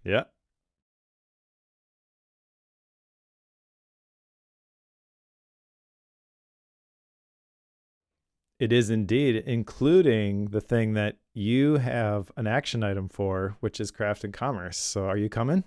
Yeah, it is indeed, including the thing that you have an action item for, which is craft and commerce. So are you coming?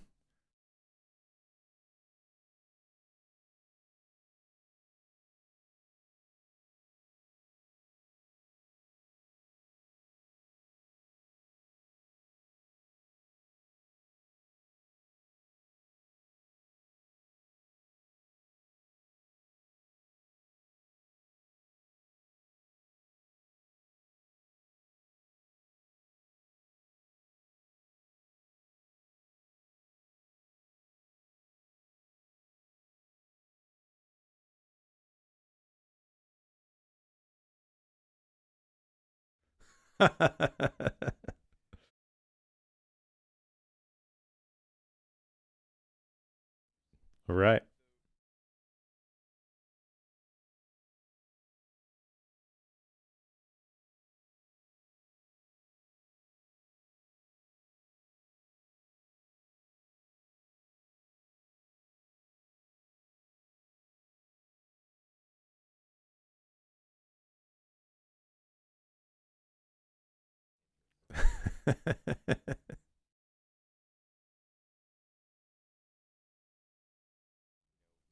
Right.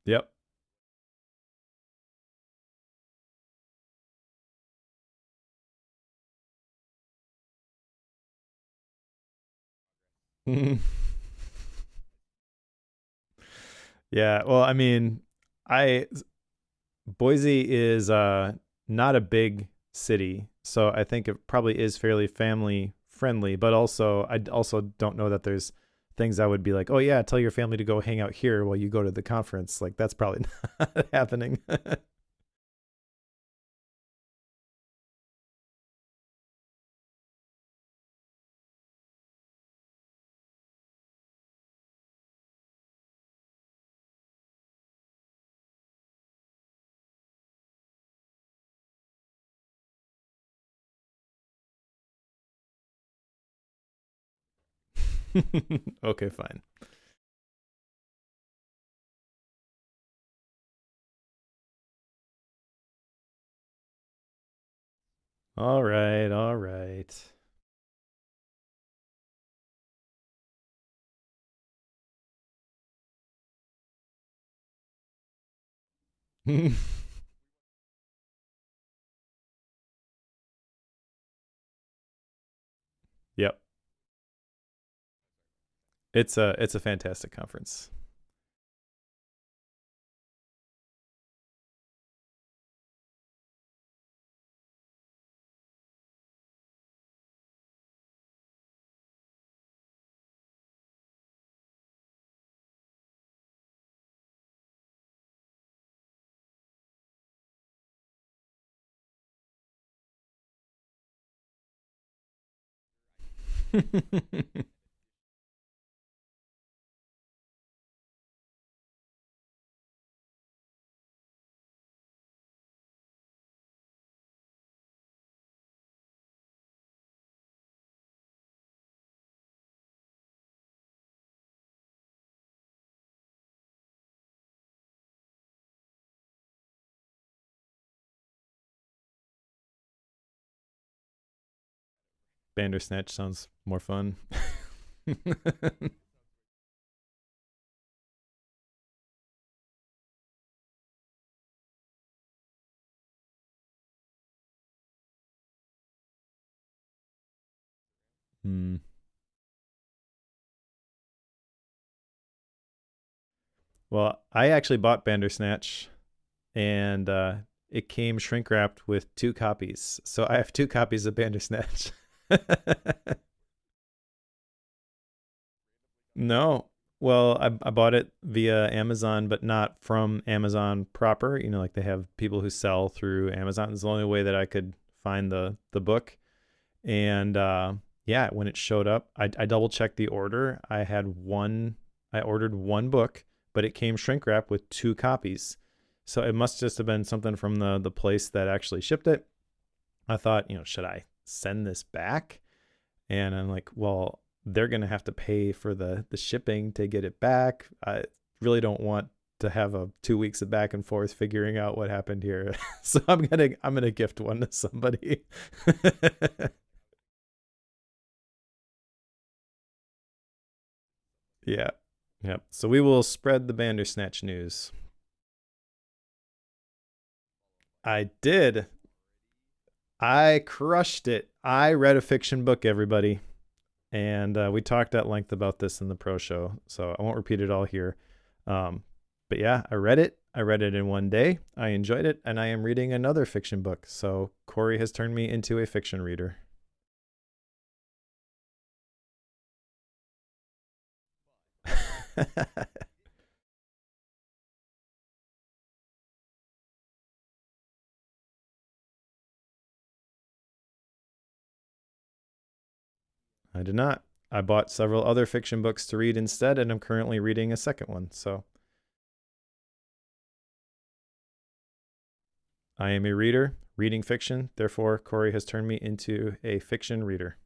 Yep. Yeah. Well, I mean, I Boise is not a big city, so I think it probably is fairly family friendly. But also, I also don't know that there's things I would be like, oh yeah, tell your family to go hang out here while you go to the conference. Like that's probably not happening. Okay, fine. All right, all right. Yep. It's a fantastic conference. Bandersnatch sounds more fun. Hmm. Well, I actually bought Bandersnatch, and it came shrink wrapped with two copies. So I have two copies of Bandersnatch. No. Well, I bought it via Amazon, but not from Amazon proper. You know, like they have people who sell through Amazon. It's the only way that I could find the book. And yeah, when it showed up, I double checked the order. I ordered one book, but it came shrink wrapped with two copies. So it must just have been something from the place that actually shipped it. I thought, should I send this back? And I'm like, well, they're going to have to pay for the shipping to get it back. I really don't want to have a 2 weeks of back and forth figuring out what happened here. So I'm going to gift one to somebody. Yeah. Yep. So we will spread the Bandersnatch news. I did. I crushed it. I read a fiction book, everybody. And we talked at length about this in the pro show, so I won't repeat it all here. But yeah, I read it. I read it in one day. I enjoyed it, and I am reading another fiction book. So Cory has turned me into a fiction reader. I did not. I bought several other fiction books to read instead, and I'm currently reading a second one. So I am a reader, reading fiction. Therefore, Cory has turned me into a fiction reader.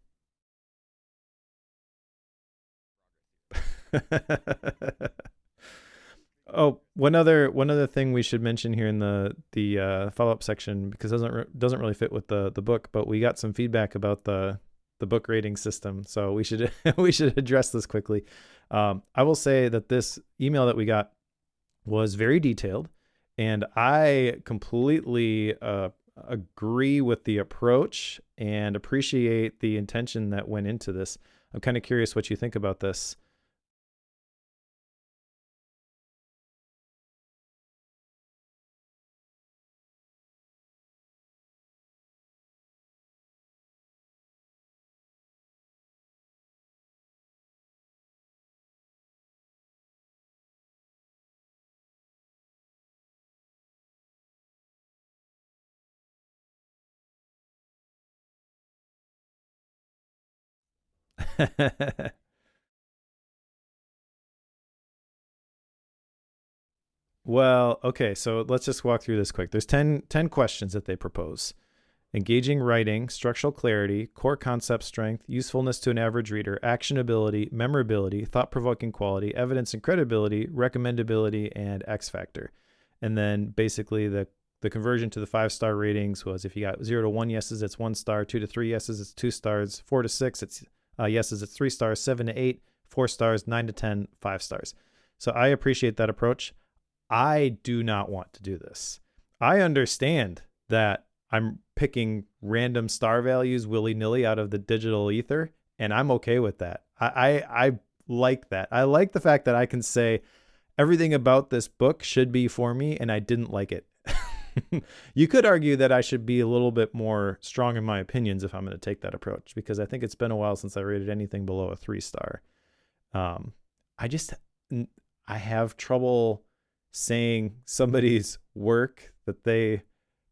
Oh, one other thing we should mention here in the follow up section, because it doesn't really fit with the book, but we got some feedback about the book rating system, so we should we should address this quickly. I will say that this email that we got was very detailed, and I completely agree with the approach and appreciate the intention that went into this. I'm kind of curious what you think about this. Well, okay, so let's just walk through this quick. There's 10 questions that they propose: engaging writing, structural clarity, core concept strength, usefulness to an average reader, actionability, memorability, thought provoking quality, evidence and credibility, recommendability, and X factor. And then basically the conversion to the 5-star ratings was, if you got 0 to 1 yeses, it's 1 star, 2 to 3 yeses, it's 2 stars, 4 to 6, it's yeses, it's 3 stars, 7 to 8, 4 stars, 9 to 10, 5 stars. So I appreciate that approach. I do not want to do this. I understand that I'm picking random star values willy-nilly out of the digital ether, and I'm okay with that. I like that. I like the fact that I can say everything about this book should be for me, and I didn't like it. You could argue that I should be a little bit more strong in my opinions if I'm going to take that approach, because I think it's been a while since I rated anything below a 3-star. I just, I have trouble saying somebody's work that they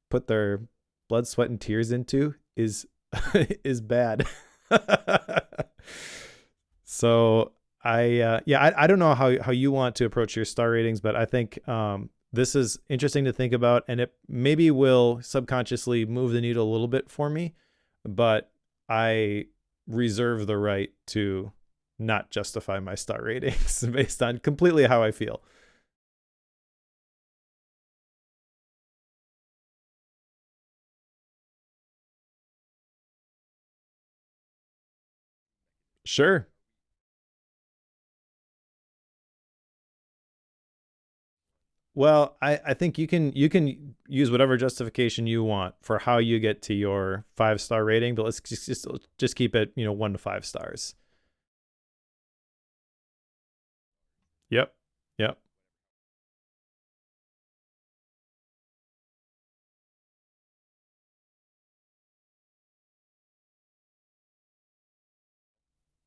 put their blood, sweat, and tears into is is bad. So I don't know how you want to approach your star ratings, but I think this is interesting to think about, and it maybe will subconsciously move the needle a little bit for me, but I reserve the right to not justify my star ratings based on completely how I feel. Sure. Well, I think you can use whatever justification you want for how you get to your 5-star rating, but let's just keep it 1 to 5 stars. Yep. Yep.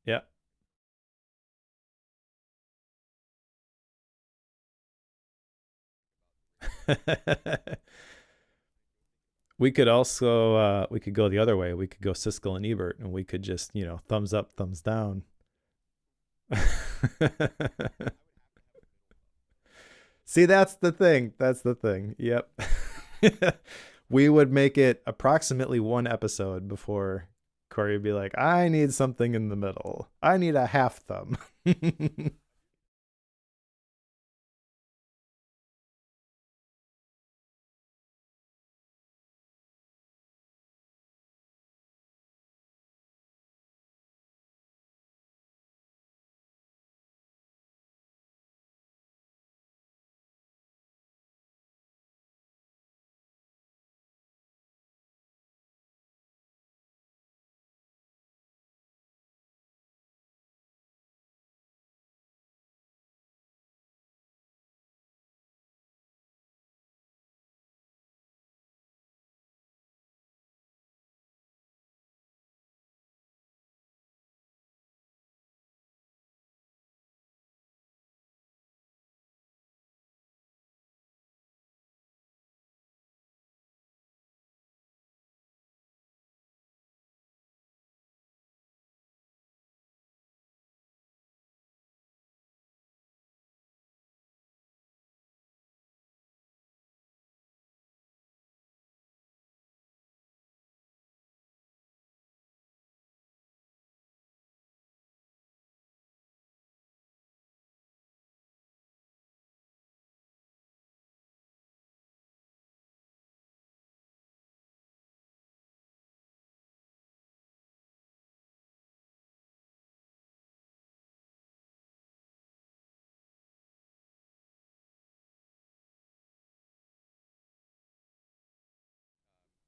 Yep. We could also we could go the other way. We could go Siskel and Ebert, and we could just thumbs up, thumbs down. See, that's the thing. That's the thing. Yep. We would make it approximately one episode before Corey would be like, I need something in the middle. I need a half thumb.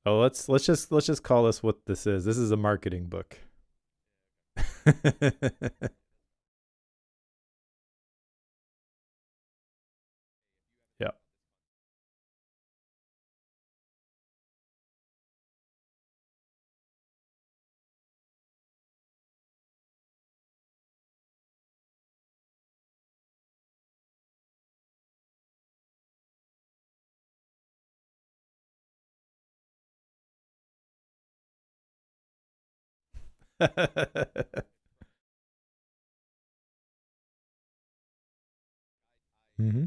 Oh, let's just call this what this is. This is a marketing book. Yeah. Hmm.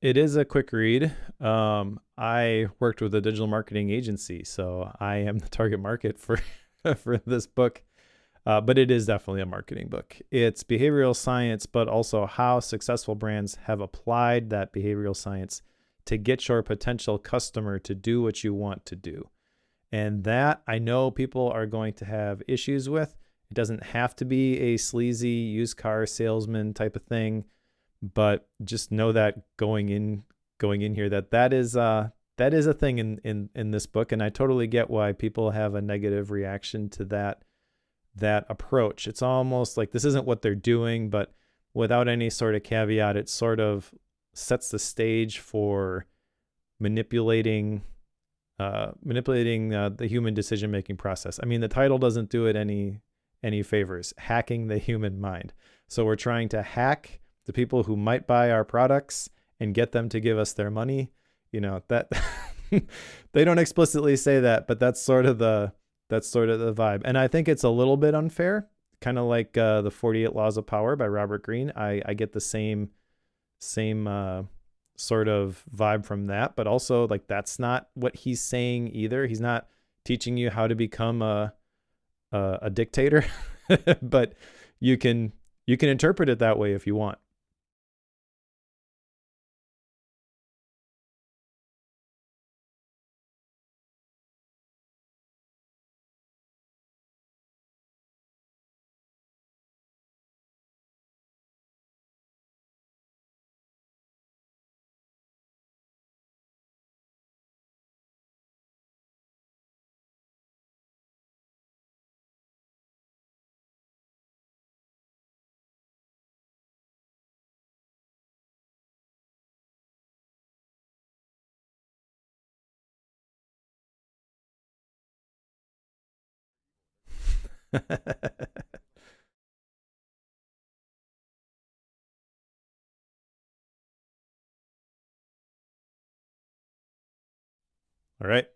It is a quick read. I worked with a digital marketing agency, so I am the target market for for this book. But it is definitely a marketing book. It's behavioral science, but also how successful brands have applied that behavioral science to get your potential customer to do what you want to do. And that I know people are going to have issues with. It doesn't have to be a sleazy used car salesman type of thing, but just know that going in here that is a thing in this book, and I totally get why people have a negative reaction to that approach. It's almost like this isn't what they're doing, but without any sort of caveat, it sort of sets the stage for manipulating the human decision making process. I mean, the title doesn't do it any favors. Hacking the human mind. So we're trying to hack the people who might buy our products and get them to give us their money. You know that they don't explicitly say that, but that's sort of the vibe. And I think it's a little bit unfair, kind of like the 48 Laws of Power by Robert Greene. I get the same sort of vibe from that, but also like that's not what he's saying either. He's not teaching you how to become a dictator, but you can you can interpret it that way if you want. All right.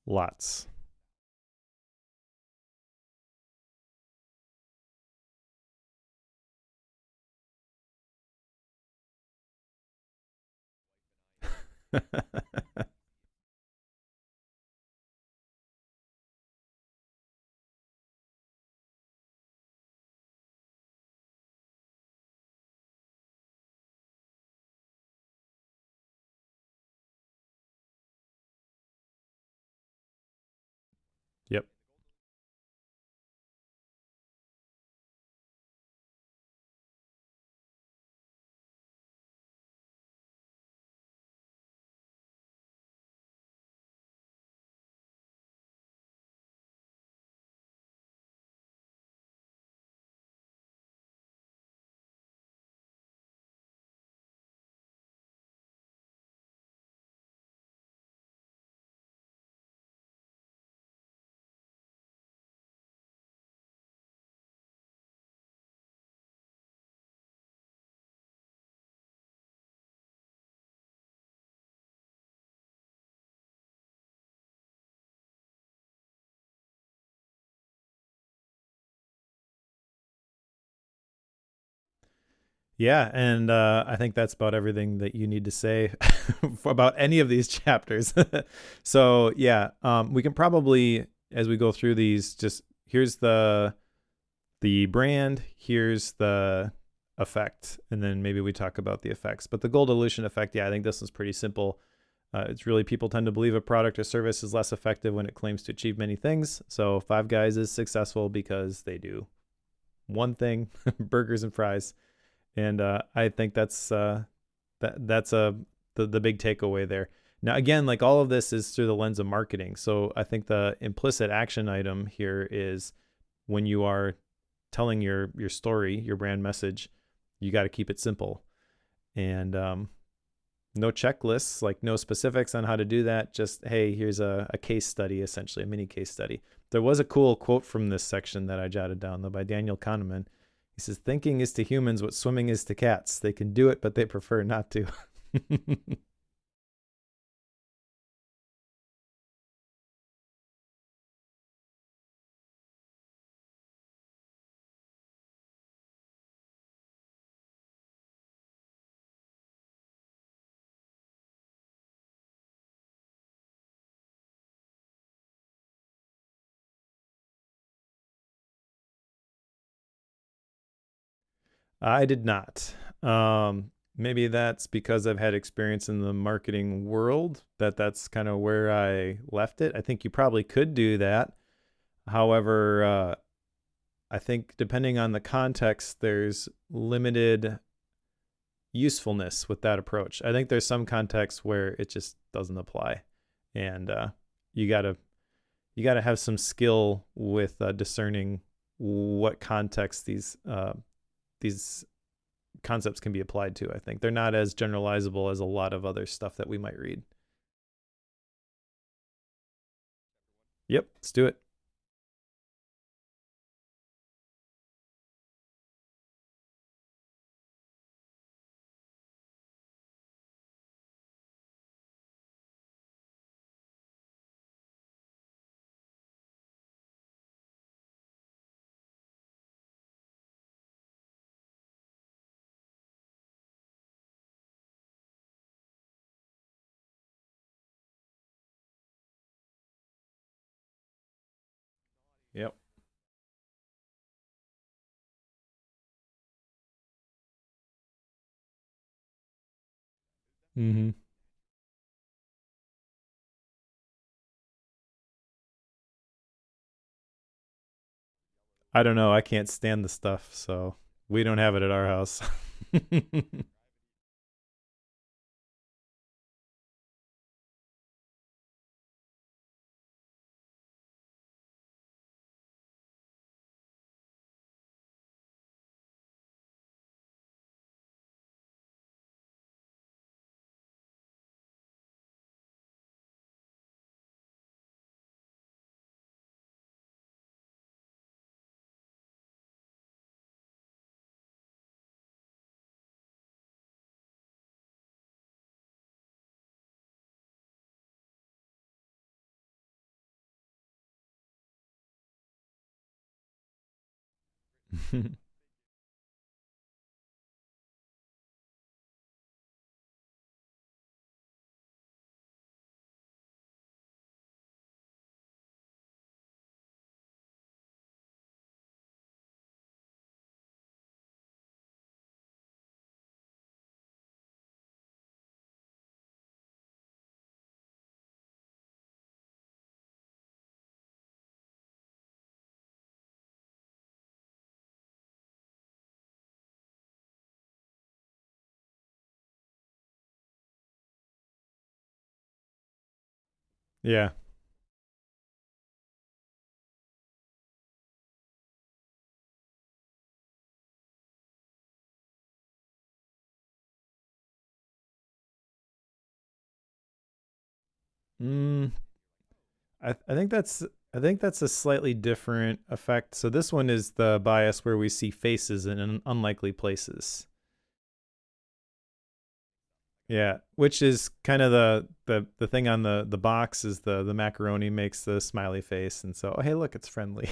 Lots. Yep. Yeah, and I think that's about everything that you need to say about any of these chapters. So yeah, we can probably, as we go through these, just here's the brand, here's the effect, and then maybe we talk about the effects. But the gold dilution effect, yeah, I think this is pretty simple. It's really people tend to believe a product or service is less effective when it claims to achieve many things. So Five Guys is successful because they do one thing, burgers and fries, and I think that's the big takeaway there. Now again, like all of this is through the lens of marketing. So I think the implicit action item here is when you are telling your story, your brand message, you got to keep it simple, and no checklists, like no specifics on how to do that. Just hey, here's a case study, essentially a mini case study. There was a cool quote from this section that I jotted down though by Daniel Kahneman. He says, "Thinking is to humans what swimming is to cats. They can do it, but they prefer not to." I did not. Maybe that's because I've had experience in the marketing world, that's kind of where I left it. I think you probably could do that. However, I think depending on the context, there's limited usefulness with that approach. I think there's some contexts where it just doesn't apply, and you gotta you gotta have some skill with discerning what context these concepts can be applied to. I think they're not as generalizable as a lot of other stuff that we might read. Yep, let's do it. Yep. Mm-hmm. I don't know. I can't stand the stuff, so we don't have it at our house. Yeah. Mm, I think that's a slightly different effect. So this one is the bias where we see faces in unlikely places. Yeah, which is kind of the thing on the box is the macaroni makes the smiley face, and so oh, hey, look, it's friendly.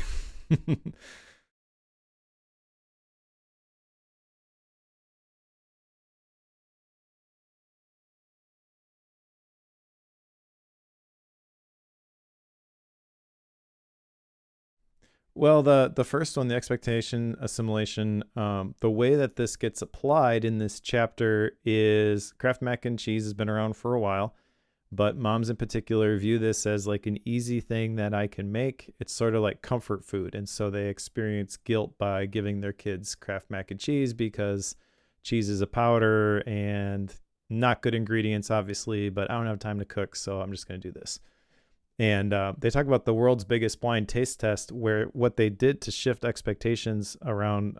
Well, the first one, the expectation assimilation, the way that this gets applied in this chapter is Kraft mac and cheese has been around for a while, but moms in particular view this as like an easy thing that I can make. It's sort of like comfort food, and so they experience guilt by giving their kids Kraft mac and cheese because cheese is a powder and not good ingredients, obviously. But I don't have time to cook, so I'm just going to do this. And they talk about the world's biggest blind taste test, where what they did to shift expectations around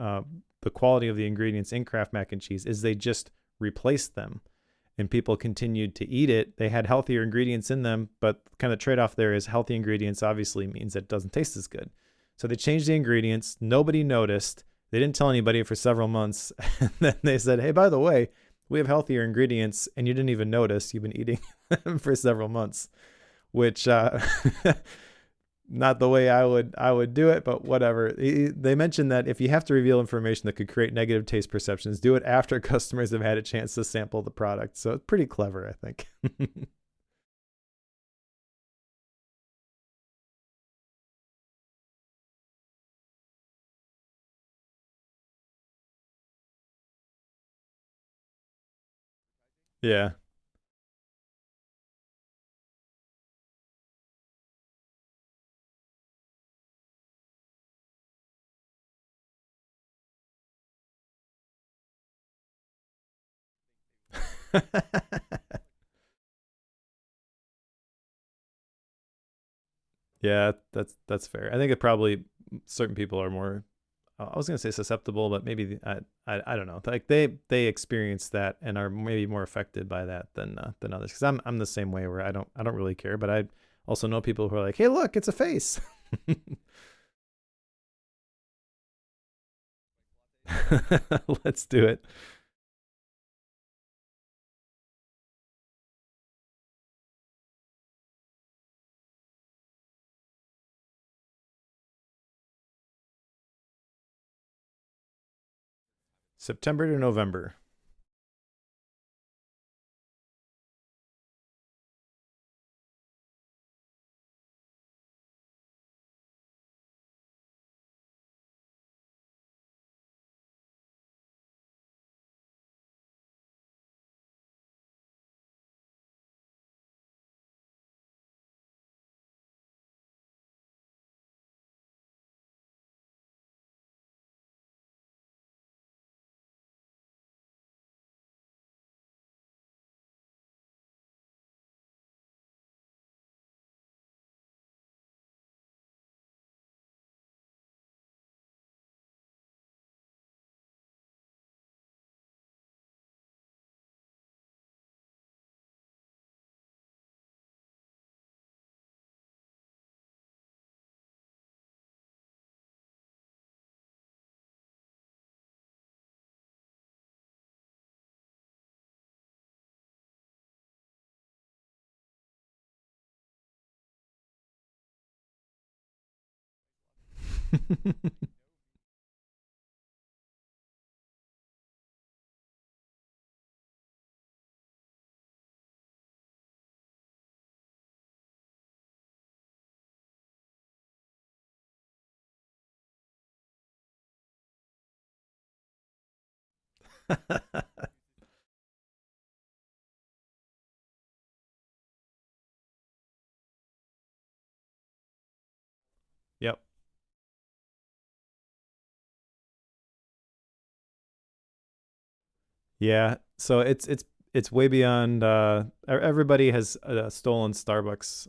the quality of the ingredients in Kraft mac and cheese is they just replaced them, and people continued to eat it. They had healthier ingredients in them, but kind of trade off there is healthy ingredients obviously means that it doesn't taste as good. So they changed the ingredients. Nobody noticed. They didn't tell anybody for several months, and then they said, "Hey, by the way, we have healthier ingredients, and you didn't even notice. You've been eating them for several months." Which not the way I would do it, but whatever. They mentioned that if you have to reveal information that could create negative taste perceptions, do it after customers have had a chance to sample the product. So it's pretty clever, I think. Yeah. Yeah, that's fair. I think it probably certain people are more. I was gonna say susceptible, but maybe I don't know. Like they experience that and are maybe more affected by that than others. Because I'm the same way where I don't really care, but I also know people who are like, hey, look, it's a face. Let's do it. September to November. Yep. Yeah. So it's way beyond. Everybody has stolen Starbucks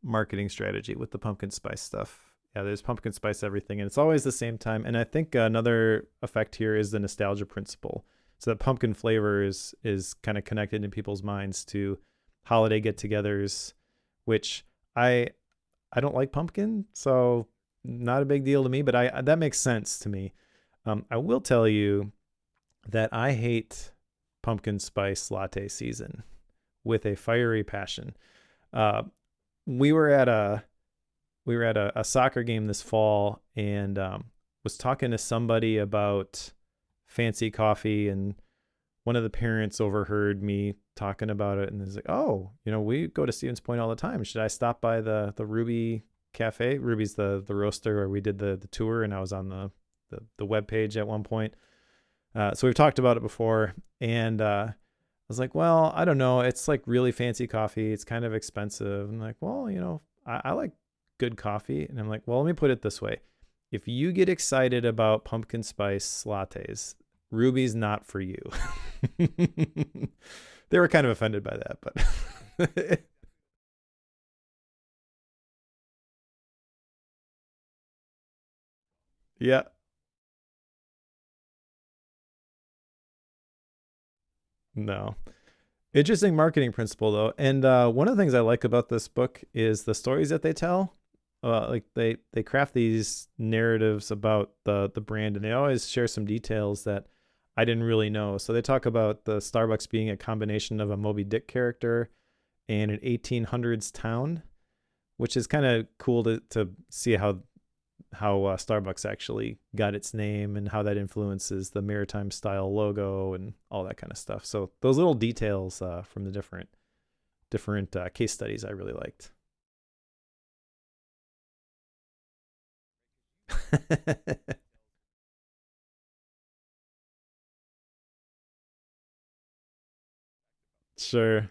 marketing strategy with the pumpkin spice stuff. Yeah, there's pumpkin spice everything, and it's always the same time. And I think another effect here is the nostalgia principle. So that pumpkin flavor is kind of connected in people's minds to holiday get-togethers, which I I don't like pumpkin, so not a big deal to me. But I that makes sense to me. I will tell you that I hate pumpkin spice latte season with a fiery passion. Uh, we were at a soccer game this fall and was talking to somebody about fancy coffee, and one of the parents overheard me talking about it and was like, "Oh, we go to Stevens Point all the time. Should I stop by the Ruby Cafe? Ruby's the roaster where we did the tour, and I was on the web page at one point. So we've talked about it before, and I was like, well, I don't know. It's like really fancy coffee. It's kind of expensive. I'm like, well, I like good coffee. And I'm like, well, let me put it this way. If you get excited about pumpkin spice lattes, Ruby's not for you. They were kind of offended by that, but yeah, no. Interesting marketing principle though, and one of the things I like about this book is the stories that they tell. Like they craft these narratives about the brand, and they always share some details that I didn't really know. So they talk about the Starbucks being a combination of a Moby Dick character and an 1800s town, which is kind of cool to see how Starbucks actually got its name and how that influences the maritime style logo and all that kind of stuff. So those little details from the different case studies I really liked. Sure.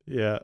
Yeah.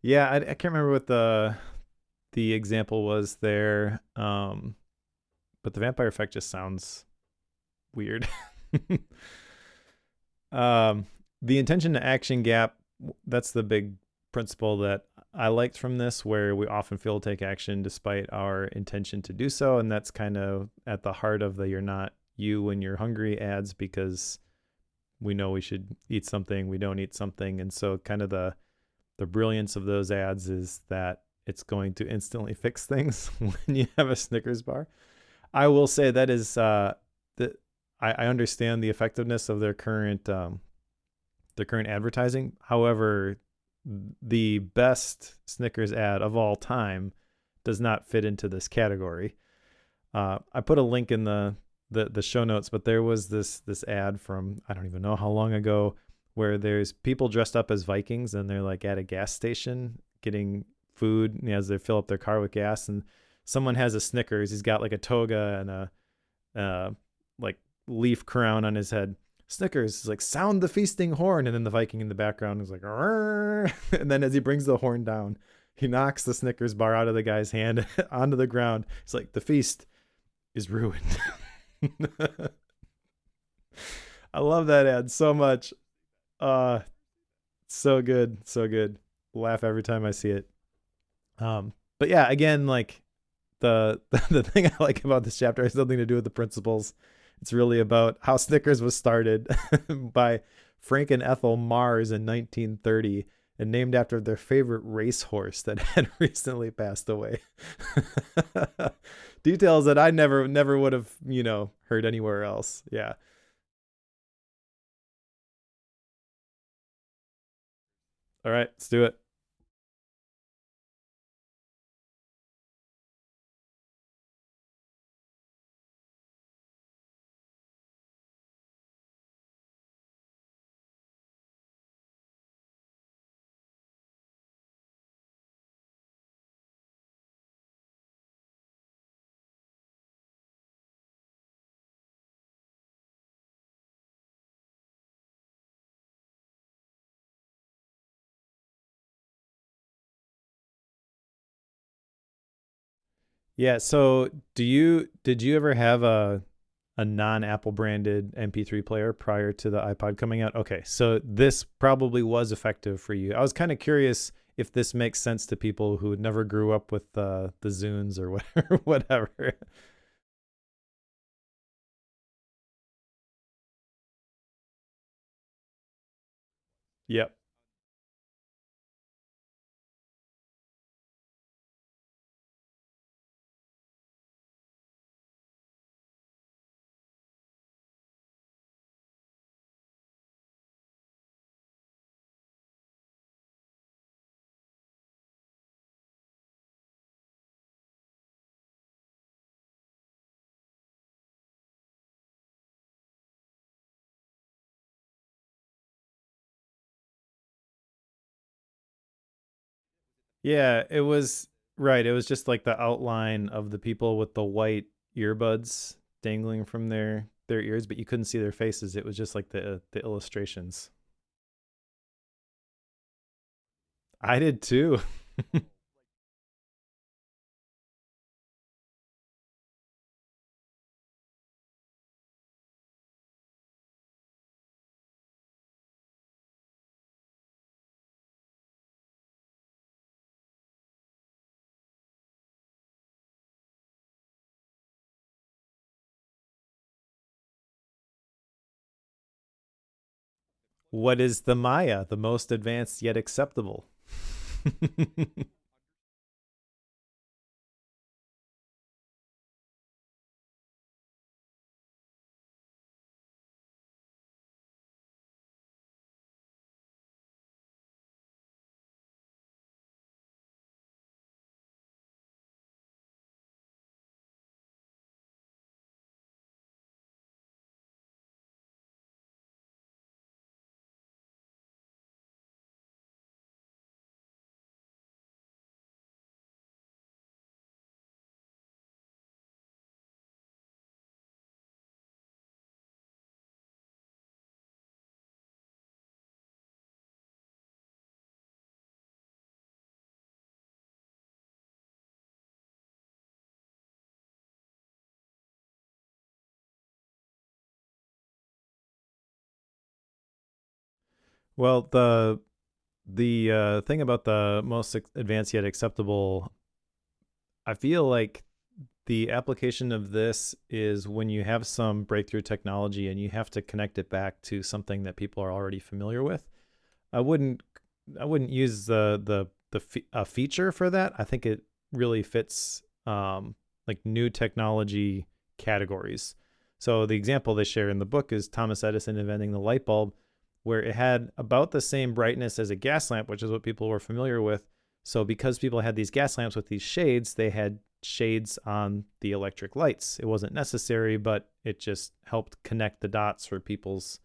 Yeah, I can't remember what the example was there. But the vampire effect just sounds weird. um, the intention to action gap, that's the big principle that I liked from this, where we often fail to take action despite our intention to do so. And that's kind of at the heart of the "you're not you when you're hungry" ads, because we know we should eat something, we don't eat something. And so kind of the brilliance of those ads is that it's going to instantly fix things when you have a Snickers bar. I will say that is that I understand the effectiveness of their current advertising. However, the best Snickers ad of all time does not fit into this category. I put a link in the show notes, but there was this ad from I don't even know how long ago, where there's people dressed up as Vikings and they're like at a gas station getting food, you know, as they fill up their car with gas, and someone has a Snickers. He's got like a toga and a like leaf crown on his head. Snickers is like, sound the feasting horn, and then the Viking in the background is like, "Arr!" And then as he brings the horn down, he knocks the Snickers bar out of the guy's hand onto the ground. It's like, the feast is ruined. I love that ad so much. Uh so good, so good. Laugh every time I see it. But yeah, again, like the thing I like about this chapter has nothing to do with the principles. It's really about how Snickers was started by Frank and Ethel Mars in 1930 and named after their favorite racehorse that had recently passed away. Details that I never would have, heard anywhere else. Yeah. All right, let's do it. Yeah, so did you ever have a non-Apple branded MP3 player prior to the iPod coming out? Okay, so this probably was effective for you. I was kind of curious if this makes sense to people who never grew up with the Zunes or whatever. Whatever. Yep. Yeah, it was right. It was just like the outline of the people with the white earbuds dangling from their ears, but you couldn't see their faces. It was just like the illustrations. I did too. What is the Maya? The most advanced yet acceptable. Well, the thing about the most advanced yet acceptable, I feel like the application of this is when you have some breakthrough technology and you have to connect it back to something that people are already familiar with. I wouldn't I wouldn't use a feature for that. I think it really fits like new technology categories. So the example they share in the book is Thomas Edison inventing the light bulb, where it had about the same brightness as a gas lamp, which is what people were familiar with. So because people had these gas lamps with these shades, they had shades on the electric lights. It wasn't necessary, but it just helped connect the dots for people's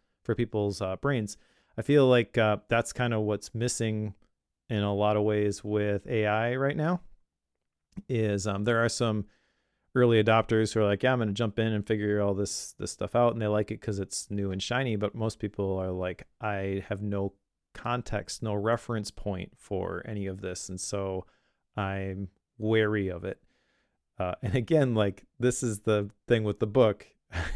brains. I feel like that's kind of what's missing in a lot of ways with AI right now. Is there are some early adopters who are like, yeah, I'm going to jump in and figure all this stuff out, and they like it because it's new and shiny. But most people are like, I have no context, no reference point for any of this, and so I'm wary of it. And again, like this is the thing with the book.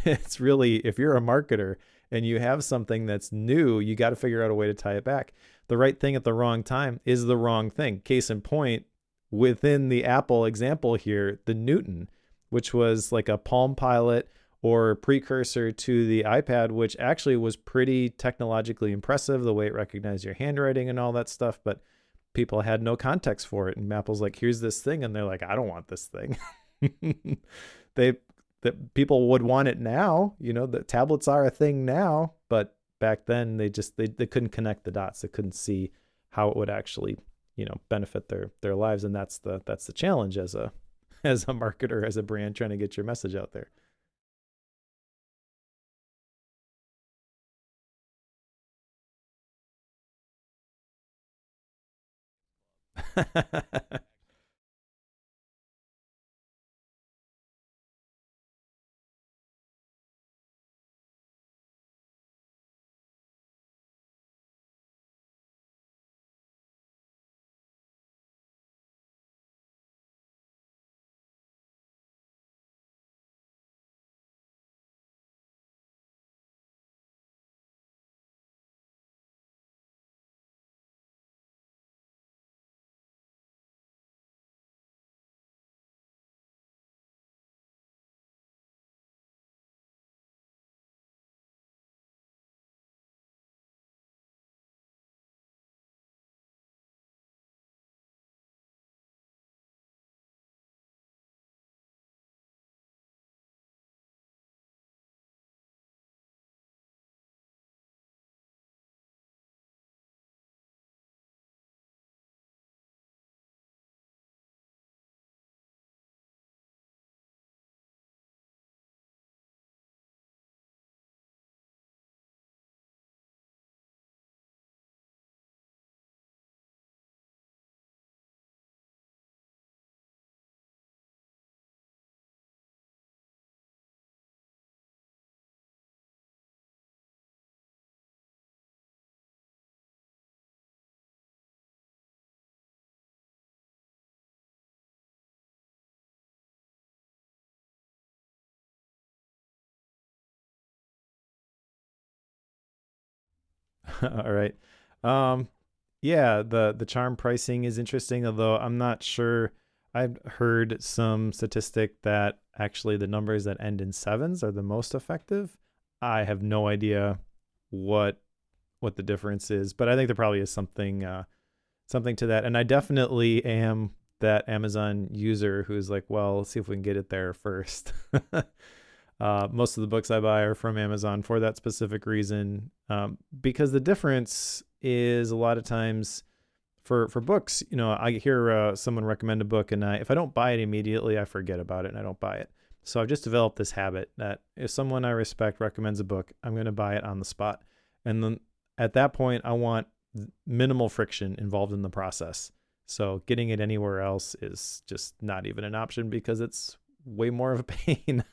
It's really, if you're a marketer and you have something that's new, you got to figure out a way to tie it back. The right thing at the wrong time is the wrong thing. Case in point, within the Apple example here, the Newton, which was like a Palm Pilot or precursor to the iPad, which actually was pretty technologically impressive, the way it recognized your handwriting and all that stuff. But people had no context for it. And Apple's like, here's this thing. And they're like, I don't want this thing. they that people would want it now. The tablets are a thing now, but back then they couldn't connect the dots. They couldn't see how it would actually, benefit their lives. And that's the challenge as a as a marketer, as a brand trying to get your message out there. All right. Um, yeah, the charm pricing is interesting, although I'm not sure. I've heard some statistic that actually the numbers that end in sevens are the most effective. I have no idea what what the difference is, but I think there probably is something to that. And I definitely am that Amazon user who's like, well, let's see if we can get it there first. Most of the books I buy are from Amazon for that specific reason, because the difference is a lot of times for books. I hear someone recommend a book, and if I don't buy it immediately, I forget about it and I don't buy it. So I've just developed this habit that if someone I respect recommends a book, I'm going to buy it on the spot. And then at that point, I want minimal friction involved in the process. So getting it anywhere else is just not even an option because it's way more of a pain.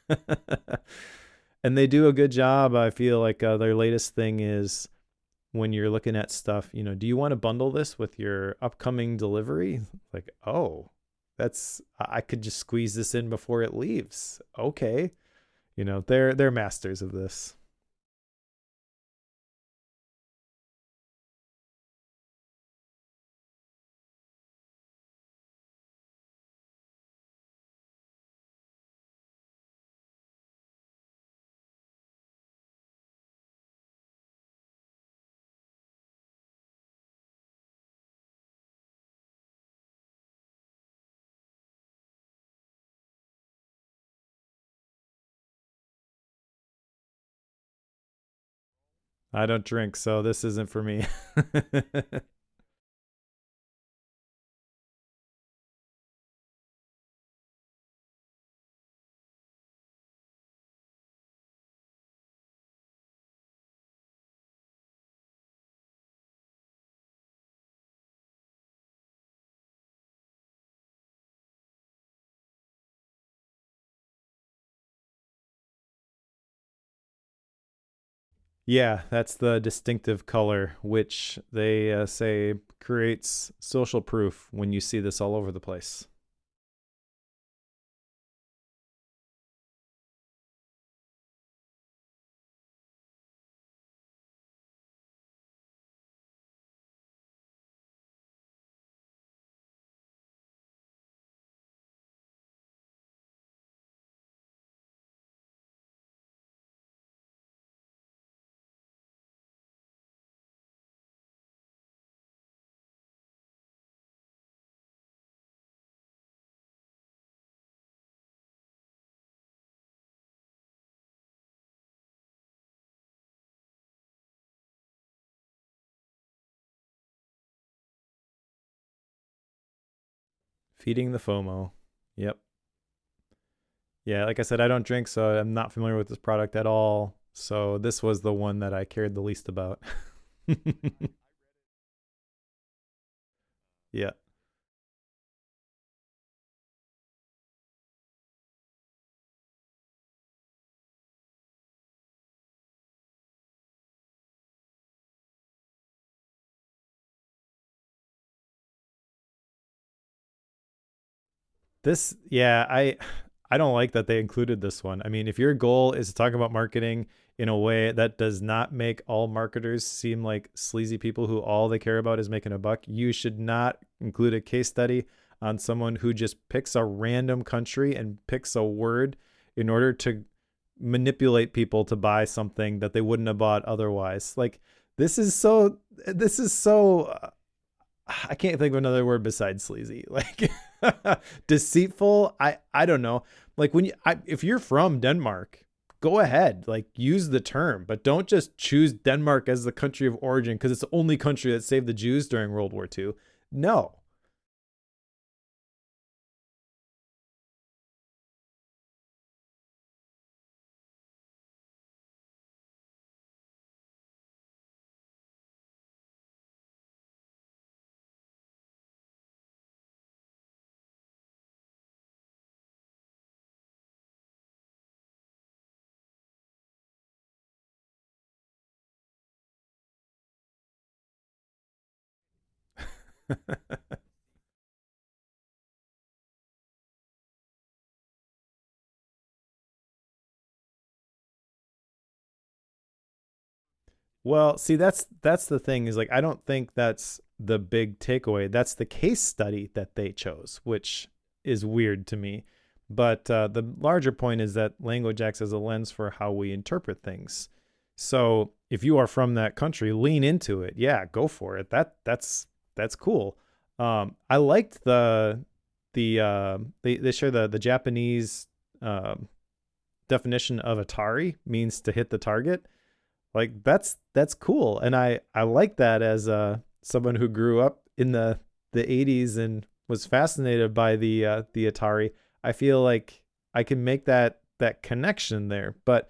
And they do a good job. I feel like their latest thing is when you're looking at stuff, do you want to bundle this with your upcoming delivery? Like, oh, I could just squeeze this in before it leaves. Okay. They're masters of this. I don't drink, so this isn't for me. Yeah, that's the distinctive color, which they say creates social proof when you see this all over the place. Feeding the FOMO. Yep. Yeah, like I said, I don't drink, so I'm not familiar with this product at all. So this was the one that I cared the least about. Yeah. This, yeah, I don't like that they included this one. I mean, if your goal is to talk about marketing in a way that does not make all marketers seem like sleazy people who all they care about is making a buck, you should not include a case study on someone who just picks a random country and picks a word in order to manipulate people to buy something that they wouldn't have bought otherwise. Like this is so I can't think of another word besides sleazy. Like deceitful. I don't know. Like if you're from Denmark, go ahead, like use the term, but don't just choose Denmark as the country of origin because it's the only country that saved the Jews during World War II. No. Well, see, that's the thing is like I don't think that's the big takeaway. That's the case study that they chose, which is weird to me. But the larger point is that language acts as a lens for how we interpret things. So if you are from that country, lean into it. Yeah, go for it. That's cool. I liked they share the Japanese definition of Atari means to hit the target. Like that's cool, and I like that as someone who grew up in the 80s and was fascinated by the Atari. I feel like I can make that connection there. But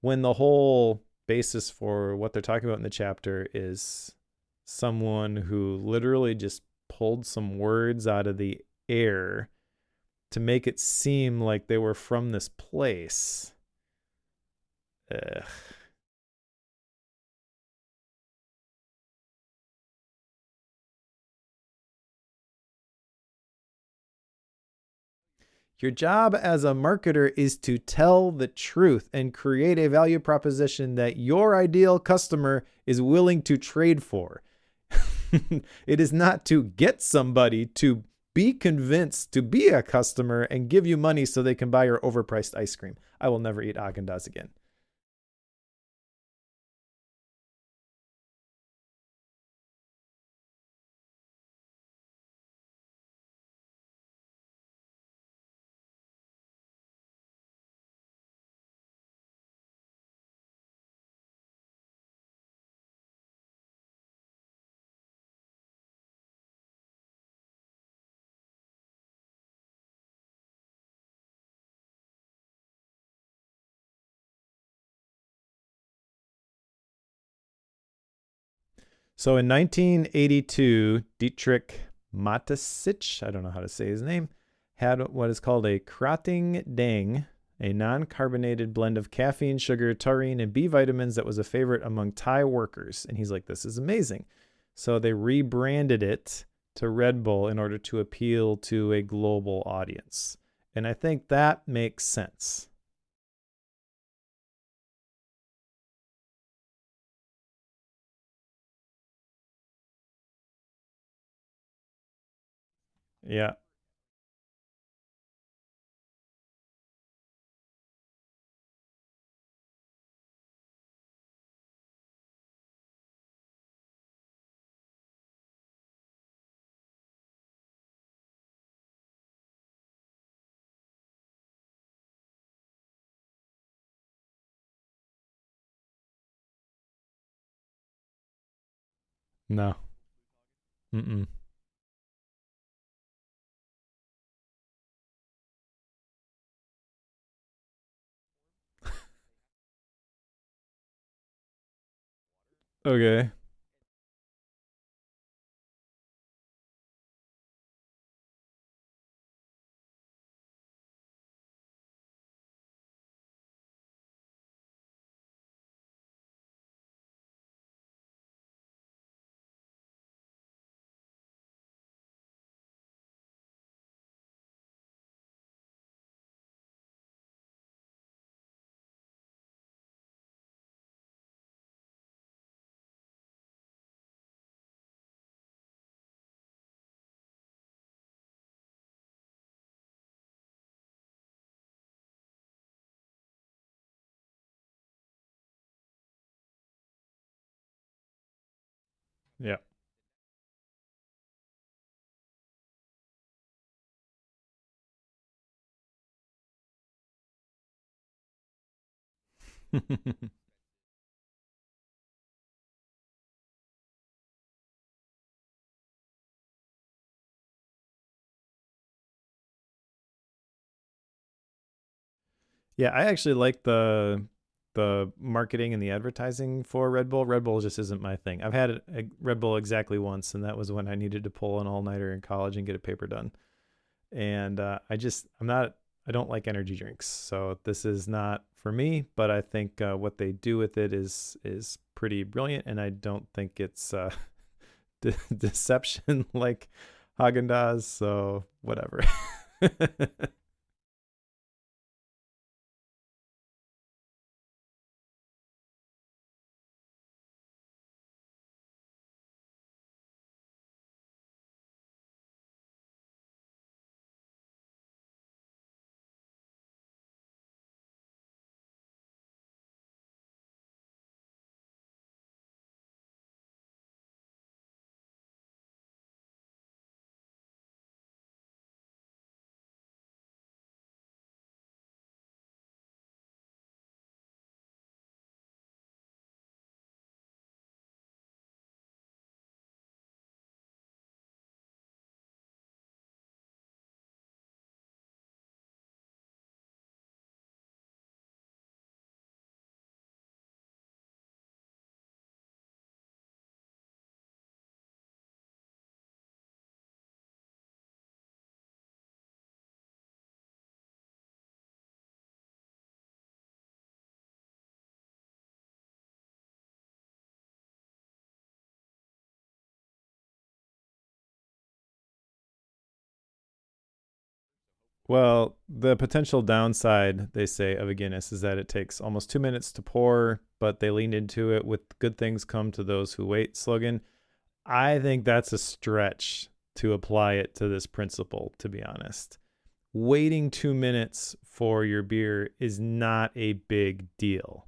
when the whole basis for what they're talking about in the chapter is someone who literally just pulled some words out of the air to make it seem like they were from this place. Ugh. Your job as a marketer is to tell the truth and create a value proposition that your ideal customer is willing to trade for. It is not to get somebody to be convinced to be a customer and give you money so they can buy your overpriced ice cream. I will never eat Haagen-Dazs again. So in 1982, Dietrich Mateschitz, I don't know how to say his name, had what is called a Krating Dang, a non-carbonated blend of caffeine, sugar, taurine, and B vitamins that was a favorite among Thai workers. And he's like, this is amazing. So they rebranded it to Red Bull in order to appeal to a global audience. And I think that makes sense. Yeah. No. Mm-mm. Okay. Yeah. Yeah, I actually like the marketing and the advertising for Red Bull. Red Bull just isn't my thing. I've had a Red Bull exactly once, and that was when I needed to pull an all nighter in college and get a paper done. And I'm not, I don't like energy drinks, so this is not for me. But I think what they do with it is pretty brilliant, and I don't think it's deception like Haagen Dazs. So whatever. Well, the potential downside, they say, of a Guinness is that it takes almost 2 minutes to pour, but they leaned into it with good things come to those who wait slogan. I think that's a stretch to apply it to this principle, to be honest. Waiting 2 minutes for your beer is not a big deal.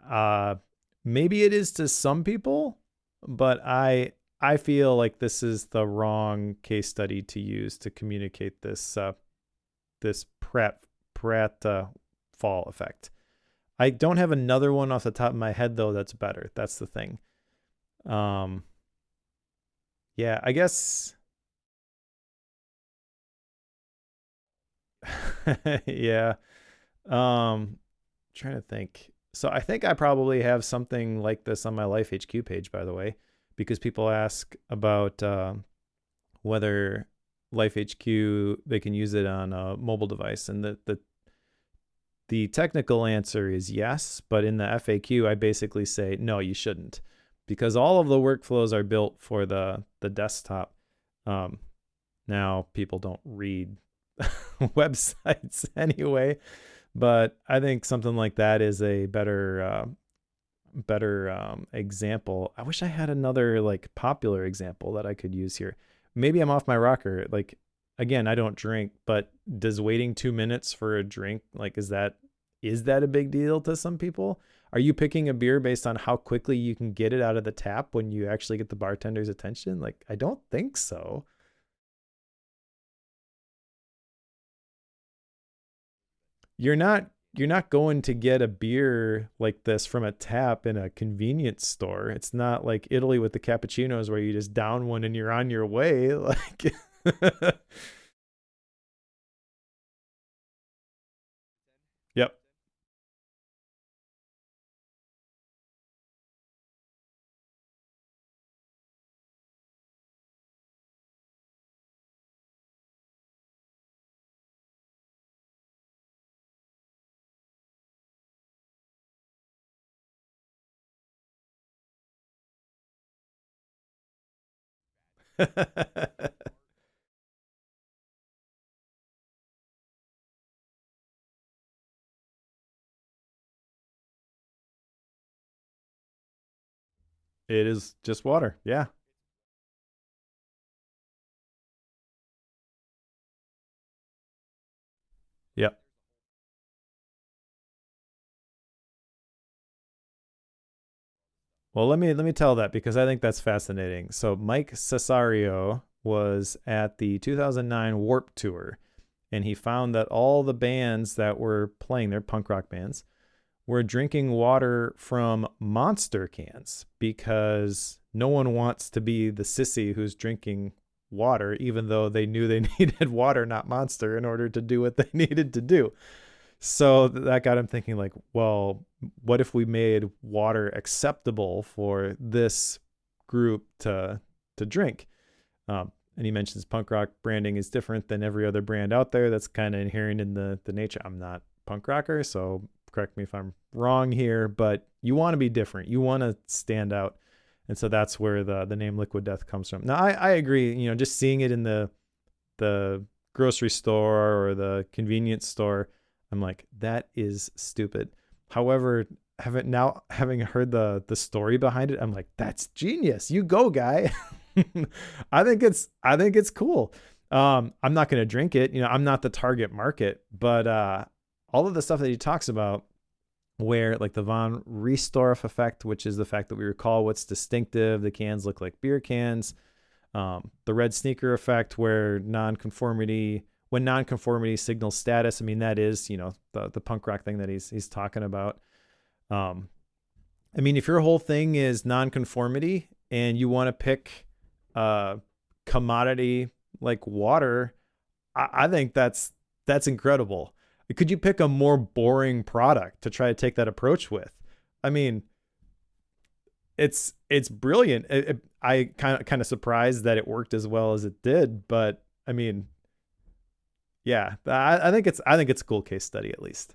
Uh, Maybe it is to some people, but I feel like this is the wrong case study to use to communicate this Pratt fall effect. I don't have another one off the top of my head though that's better. That's the thing. Um, yeah, I guess. Yeah. Trying to think. So I think I probably have something like this on my Life HQ page, by the way. because people ask about whether Life HQ they can use it on a mobile device, and the technical answer is yes, but in the FAQ I basically say no, you shouldn't, because all of the workflows are built for the desktop. Now people don't read websites anyway, but I think something like that is a better example. I wish I had another like popular example that I could use here. Maybe I'm off my rocker. Like, again, I don't drink, but does waiting 2 minutes for a drink, like, is that a big deal to some people? Are you picking a beer based on how quickly you can get it out of the tap when you actually get the bartender's attention? Like, I don't think so. You're not going to get a beer like this from a tap in a convenience store. It's not like Italy with the cappuccinos where you just down one and you're on your way. Like, yep. It is just water. Yeah. Yep. Well, let me tell that because I think that's fascinating. So Mike Cesario was at the 2009 Warp Tour, and he found that all the bands that were playing, their punk rock bands, were drinking water from monster cans because no one wants to be the sissy who's drinking water, even though they knew they needed water, not monster, in order to do what they needed to do. So that got him thinking, like, well, what if we made water acceptable for this group to drink? And he mentions punk rock branding is different than every other brand out there. That's kind of inherent in the nature. I'm not punk rocker, so correct me if I'm wrong here, but you want to be different. You want to stand out. And so that's where the name Liquid Death comes from. Now, I agree, just seeing it in the grocery store or the convenience store, I'm like, that is stupid. However, having heard the story behind it, I'm like, that's genius. You go, guy. I think it's cool. I'm not going to drink it. I'm not the target market, but all of the stuff that he talks about, where like the von Riestorff effect, which is the fact that we recall what's distinctive, the cans look like beer cans. The red sneaker effect, where when nonconformity signals status. I mean, that is, the punk rock thing that he's talking about. Um, I mean, if your whole thing is nonconformity and you want to pick commodity like water, I think that's incredible. Could you pick a more boring product to try to take that approach with? I mean, it's brilliant. I kind of surprised that it worked as well as it did, but I mean, yeah, I think it's a cool case study at least.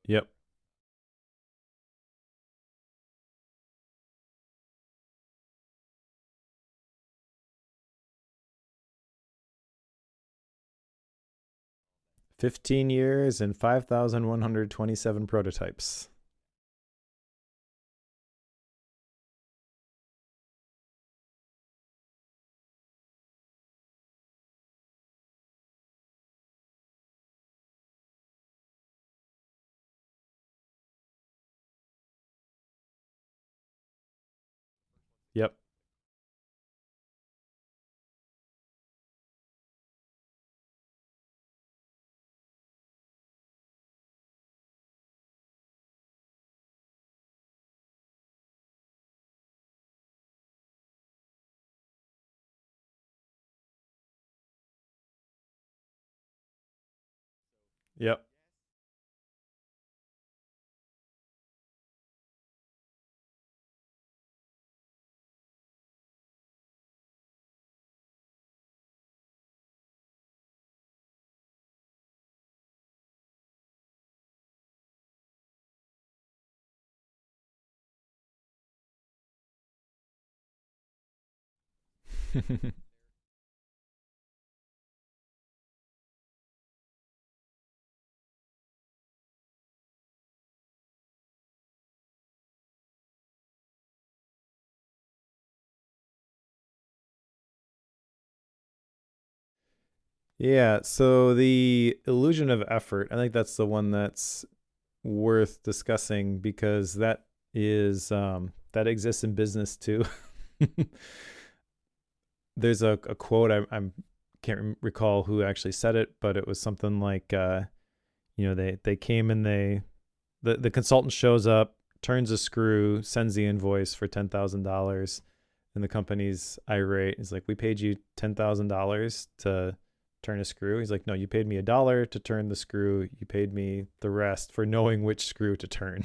Yep. 15 years and 5,127 prototypes. Yep. Yep. Yeah, so the illusion of effort, I think that's the one that's worth discussing because that is that exists in business too. There's a quote I'm can't recall who actually said it, but it was something like they came and the consultant shows up, turns a screw, sends the invoice for $10,000, and the company's irate. He's like, "We paid you $10,000 to turn a screw." He's like, "No, you paid me $1 to turn the screw. You paid me the rest for knowing which screw to turn."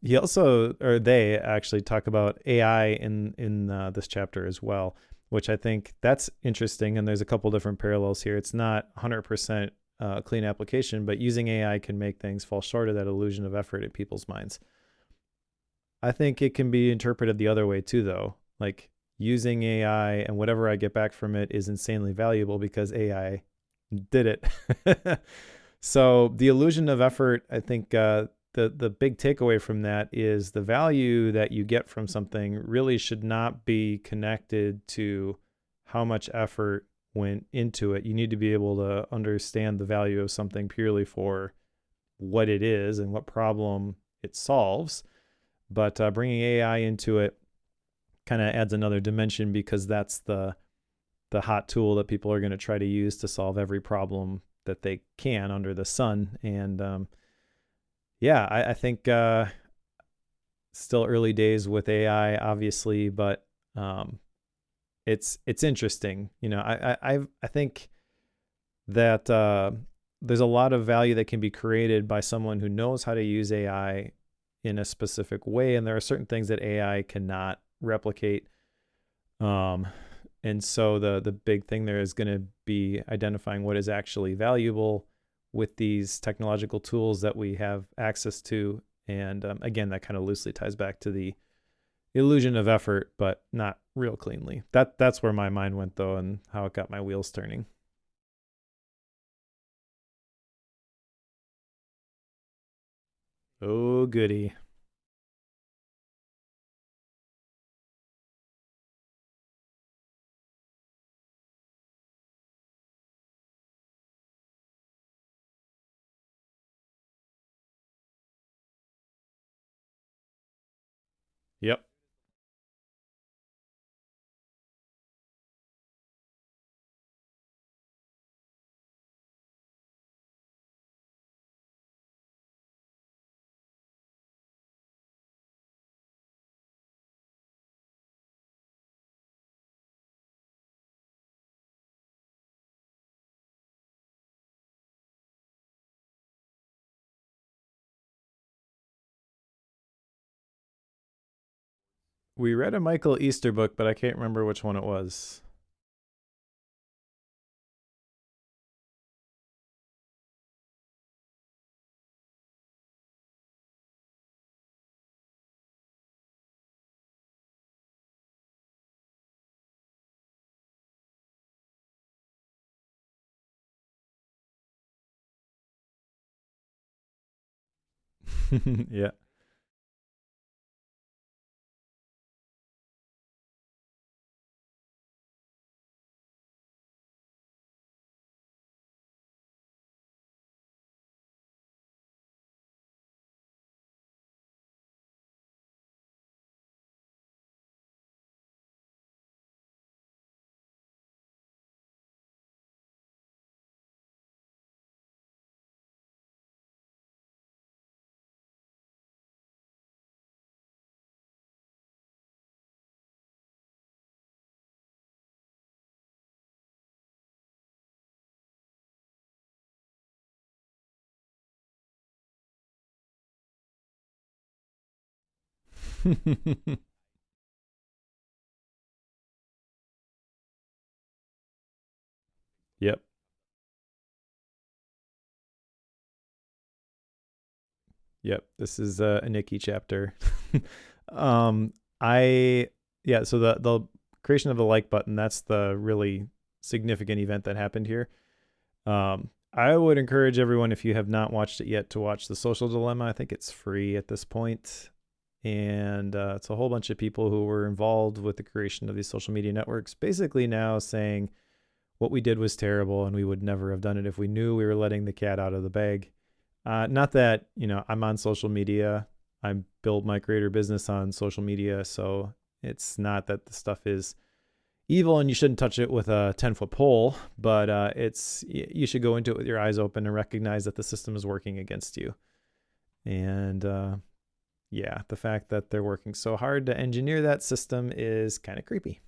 He also, or they actually talk about AI in this chapter as well, which I think that's interesting. And there's a couple different parallels here. It's not 100% clean application, but using AI can make things fall short of that illusion of effort in people's minds. I think it can be interpreted the other way too, though. Like using AI and whatever I get back from it is insanely valuable because AI did it. So the illusion of effort, I think the big takeaway from that is the value that you get from something really should not be connected to how much effort went into it. You need to be able to understand the value of something purely for what it is and what problem it solves. But bringing AI into it kind of adds another dimension because that's the hot tool that people are going to try to use to solve every problem that they can under the sun. And yeah, I think still early days with AI, obviously, but um, it's interesting. I think that there's a lot of value that can be created by someone who knows how to use AI in a specific way, and there are certain things that AI cannot replicate. Um, and so the big thing there is going to be identifying what is actually valuable with these technological tools that we have access to. And again, that kind of loosely ties back to the illusion of effort, but not real cleanly. That's where my mind went though, and how it got my wheels turning. Oh goody. Yep. We read a Michael Easter book, but I can't remember which one it was. Yeah. Yep. Yep. This is a Nikki chapter. um, I yeah. So the creation of the like button, that's the really significant event that happened here. I would encourage everyone, if you have not watched it yet, to watch The Social Dilemma. I think it's free at this point, and it's a whole bunch of people who were involved with the creation of these social media networks, basically now saying what we did was terrible and we would never have done it if we knew we were letting the cat out of the bag. Not that, I'm on social media. I build my creator business on social media. So it's not that the stuff is evil and you shouldn't touch it with a 10-foot pole, but you should go into it with your eyes open and recognize that the system is working against you. And yeah, the fact that they're working so hard to engineer that system is kind of creepy.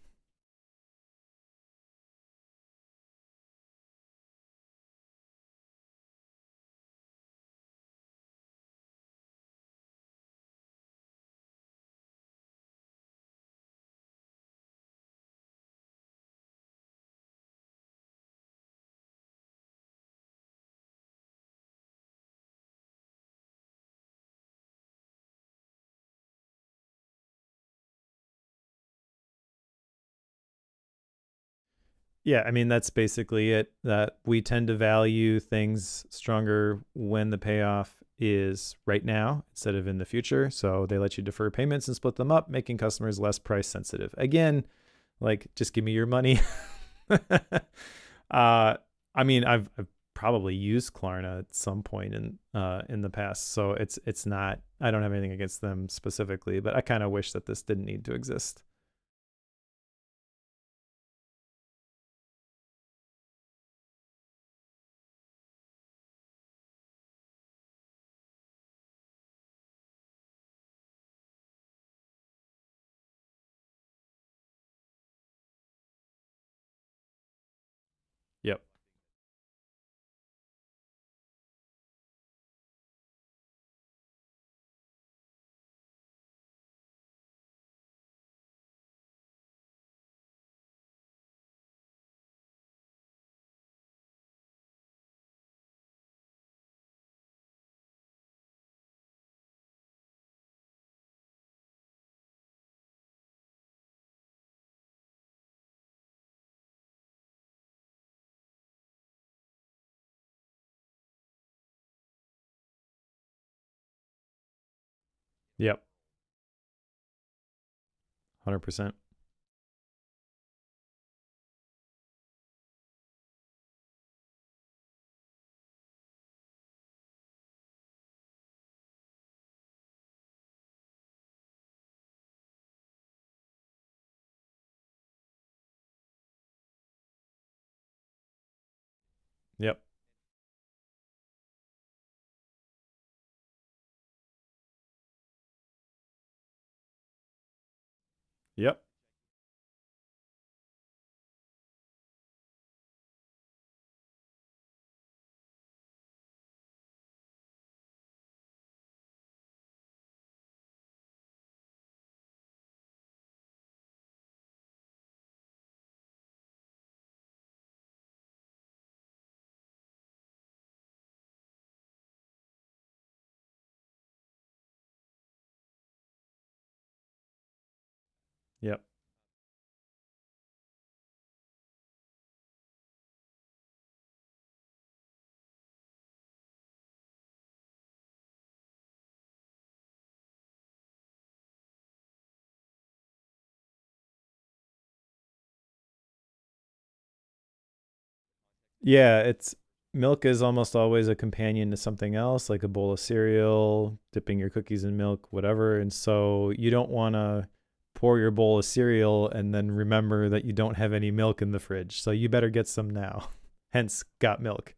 Yeah, I mean that's basically it. That we tend to value things stronger when the payoff is right now instead of in the future. So they let you defer payments and split them up, making customers less price sensitive. Again, like just give me your money. I mean, I've probably used Klarna at some point in the past, so it's not. I don't have anything against them specifically, but I kind of wish that this didn't need to exist. Yep. Yep. 100%. Yep. Yep. Yep. Yeah, it's milk is almost always a companion to something else, like a bowl of cereal, dipping your cookies in milk, whatever. And so you don't want to pour your bowl of cereal and then remember that you don't have any milk in the fridge. So you better get some now. Hence, got milk.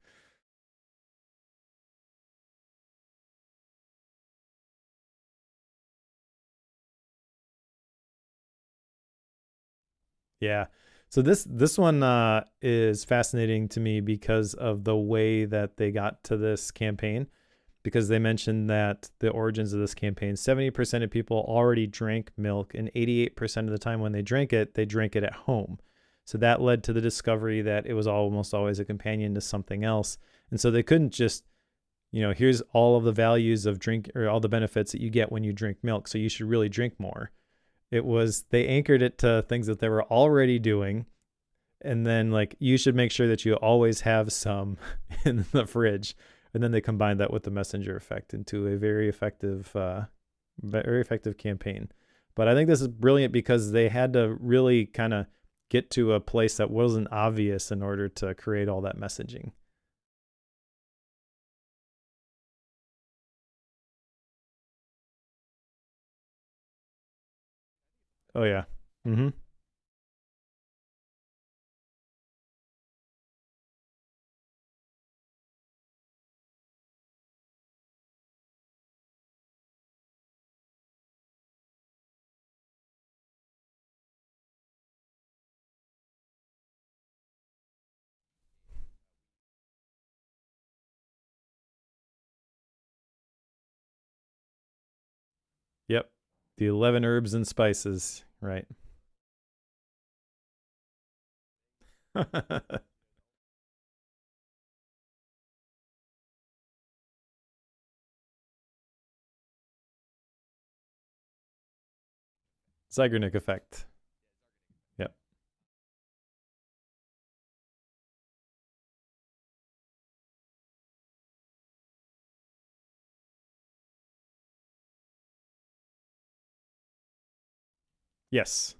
Yeah. So this one is fascinating to me because of the way that they got to this campaign. because they mentioned that the origins of this campaign, 70% of people already drank milk, and 88% of the time when they drank it at home. So that led to the discovery that it was almost always a companion to something else. And so they couldn't just, here's all of the values of drink, or all the benefits that you get when you drink milk, so you should really drink more. It was, they anchored it to things that they were already doing. And then, like, you should make sure that you always have some in the fridge. And then they combined that with the messenger effect into a very effective campaign. But I think this is brilliant because they had to really kind of get to a place that wasn't obvious in order to create all that messaging. Oh yeah. Mm-hmm. Yep. The 11 herbs and spices, right? Zeigarnik effect. Yep. Yes.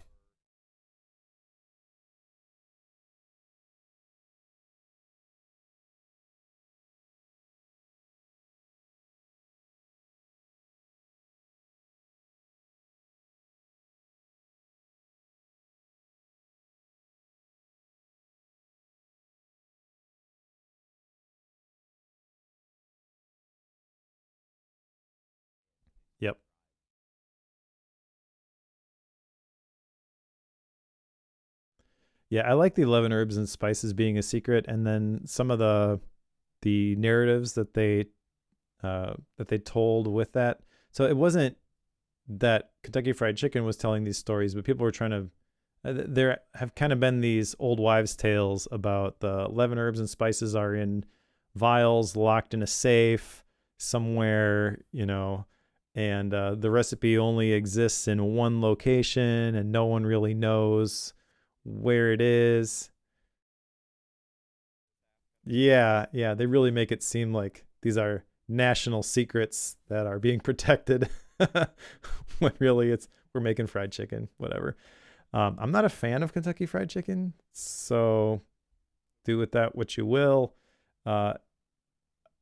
Yep. Yeah, I like the 11 herbs and spices being a secret, and then some of the narratives that they told with that. So it wasn't that Kentucky Fried Chicken was telling these stories, but people were trying to. There have kind of been these old wives' tales about the 11 herbs and spices are in vials locked in a safe somewhere, and the recipe only exists in one location, and no one really knows where it is. Yeah, yeah, they really make it seem like these are national secrets that are being protected when really it's we're making fried chicken, whatever. I'm not a fan of Kentucky Fried Chicken, so do with that what you will. Uh,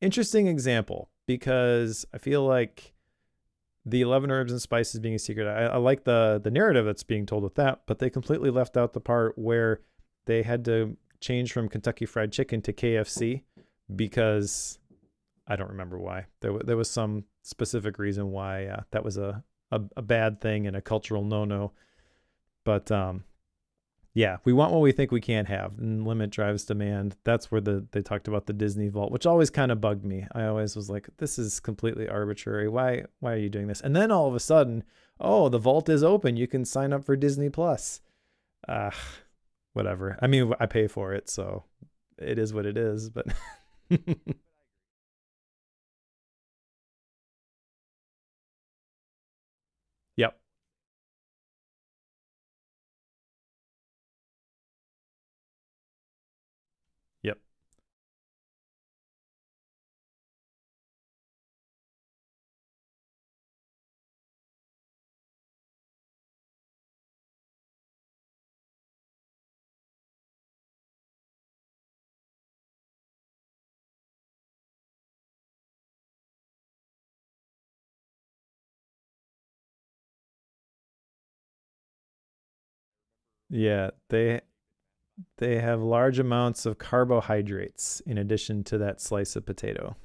Interesting example because I feel like the 11 herbs and spices being a secret. I like the narrative that's being told with that, but they completely left out the part where they had to change from Kentucky Fried Chicken to KFC because I don't remember why. There was some specific reason why that was a bad thing and a cultural no-no. But yeah, we want what we think we can't have, and limit drives demand. That's where they talked about the Disney Vault, which always kind of bugged me. I always was like, this is completely arbitrary. Why are you doing this? And then all of a sudden, oh, the vault is open. You can sign up for Disney Plus. Uh, Whatever. I mean, I pay for it, so it is what it is. But yep, yep, yeah. They have large amounts of carbohydrates in addition to that slice of potato.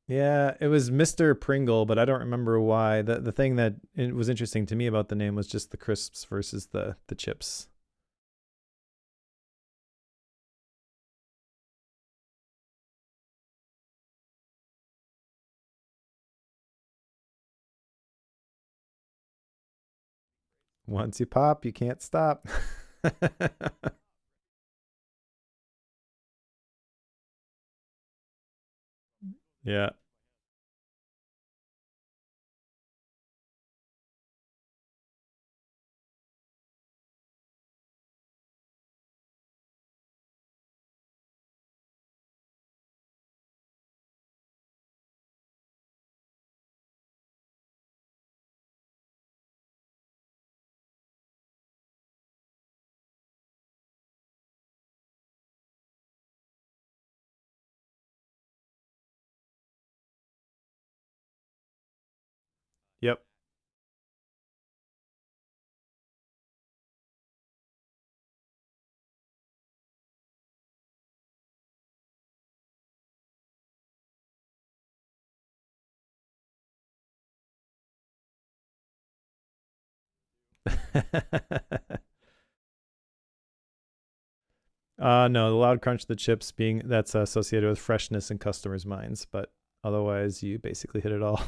Yeah, it was Mr. Pringle, but I don't remember why. The thing that it was interesting to me about the name was just the crisps versus the chips. Once you pop, you can't stop. Yeah. Yep. No, the loud crunch of the chips being that's associated with freshness in customers' minds, but otherwise you basically hit it all.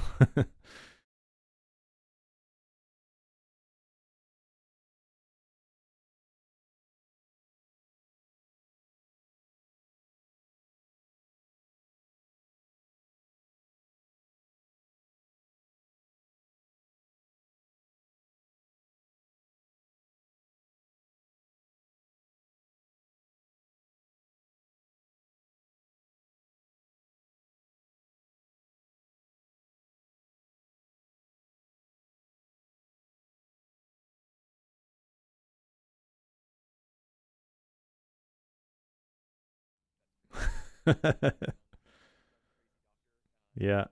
Yeah.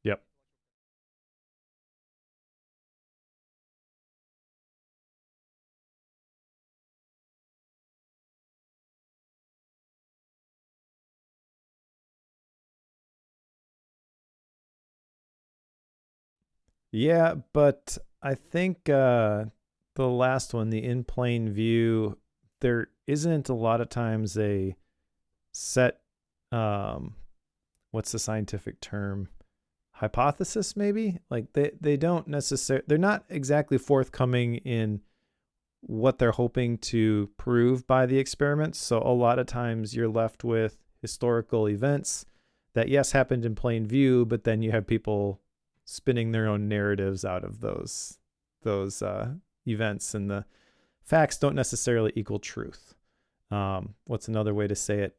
Yep. Yeah, but I think the last one, the in plain view, there isn't a lot of times a set what's the scientific term? Hypothesis maybe? Like they don't necessarily they're not exactly forthcoming in what they're hoping to prove by the experiments. So a lot of times you're left with historical events that yes happened in plain view, but then you have people spinning their own narratives out of those events, and the facts don't necessarily equal truth. What's another way to say it?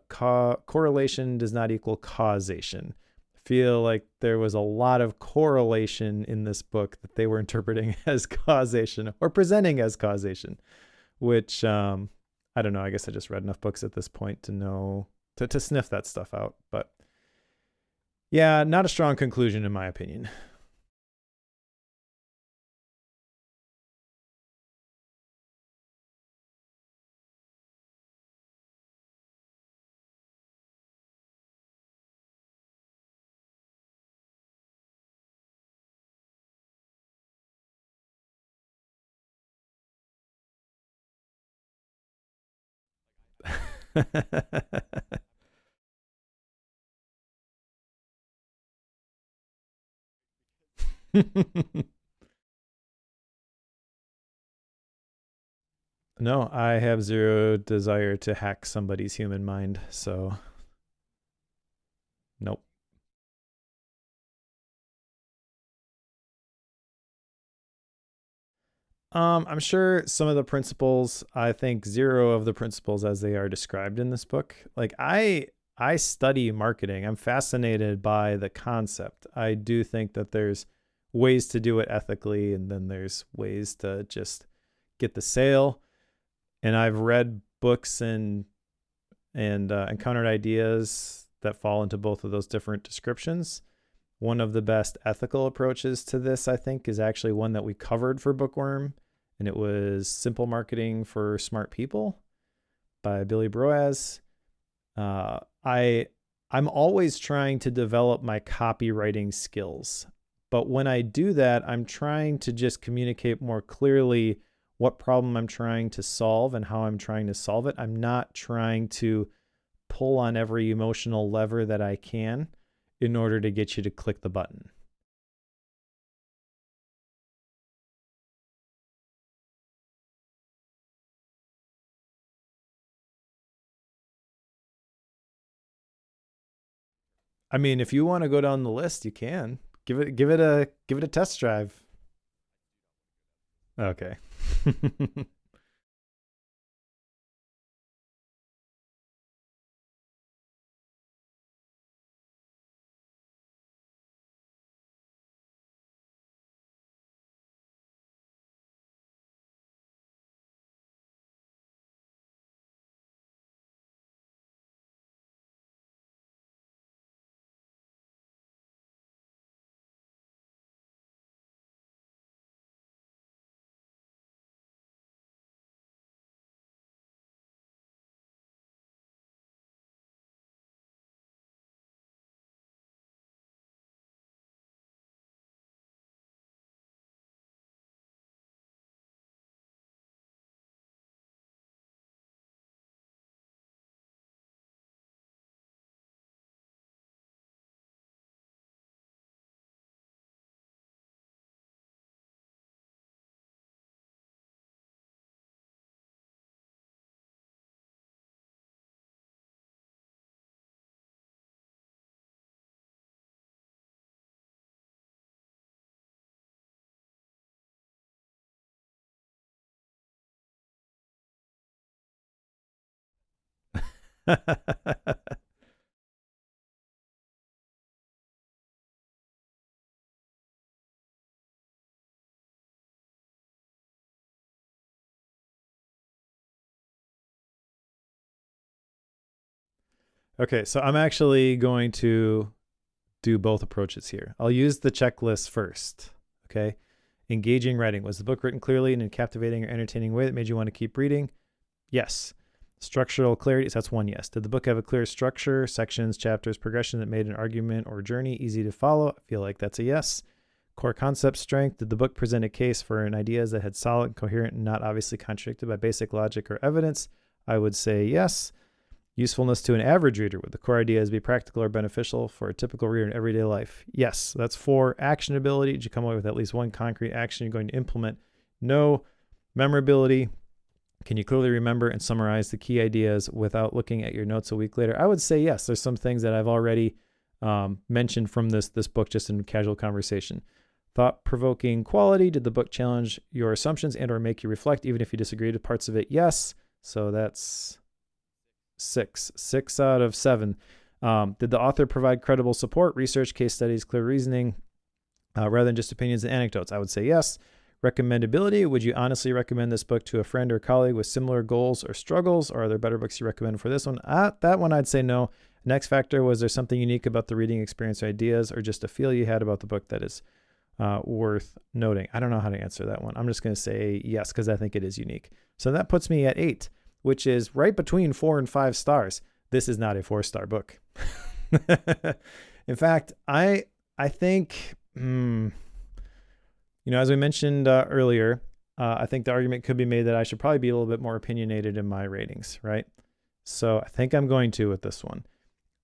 Correlation does not equal causation. I feel like there was a lot of correlation in this book that they were interpreting as causation or presenting as causation, which I don't know. I guess I just read enough books at this point to know to sniff that stuff out. But yeah, not a strong conclusion in my opinion. No, I have zero desire to hack somebody's human mind. So, nope. I'm sure some of the principles, I think zero of the principles as they are described in this book. Like I study marketing. I'm fascinated by the concept. I do think that there's ways to do it ethically, and then there's ways to just get the sale. And I've read books and encountered ideas that fall into both of those different descriptions. One of the best ethical approaches to this, I think, is actually one that we covered for Bookworm, and it was Simple Marketing for Smart People by Billy Broaz. I'm always trying to develop my copywriting skills, but when I do that, I'm trying to just communicate more clearly what problem I'm trying to solve and how I'm trying to solve it. I'm not trying to pull on every emotional lever that I can in order to get you to click the button. I mean, if you want to go down the list, you can. Give it a test drive. Okay. Okay, so I'm actually going to do both approaches here. I'll use the checklist first. Okay. Engaging writing. Was the book written clearly in a captivating or entertaining way that made you want to keep reading? Yes. Structural clarity. So that's one yes. Did the book have a clear structure, sections, chapters, progression that made an argument or journey easy to follow? I feel like that's a yes. Core concept strength. Did the book present a case for an ideas that had solid, coherent, and not obviously contradicted by basic logic or evidence? I would say yes. Usefulness to an average reader. Would the core ideas be practical or beneficial for a typical reader in everyday life? Yes. That's 4. Actionability. Did you come away with at least one concrete action you're going to implement? No. Memorability. Can you clearly remember and summarize the key ideas without looking at your notes a week later? I would say yes. There's some things that I've already mentioned from this book just in casual conversation. Thought-provoking quality. Did the book challenge your assumptions and or make you reflect even if you disagreed with parts of it? Yes. So that's 6 out of 7. Did the author provide credible support, research, case studies, clear reasoning, rather than just opinions and anecdotes? I would say yes. Recommendability. Would you honestly recommend this book to a friend or colleague with similar goals or struggles? Or are there better books you recommend for this one? That one I'd say no. Next factor, was there something unique about the reading experience or ideas or just a feel you had about the book that is worth noting? I don't know how to answer that one. I'm just going to say yes because I think it is unique. So that puts me at 8, which is right between 4 and 5 stars. This is not a 4-star book. In fact, I think, as we mentioned earlier, I think the argument could be made that I should probably be a little bit more opinionated in my ratings, right? So I think I'm going to with this one.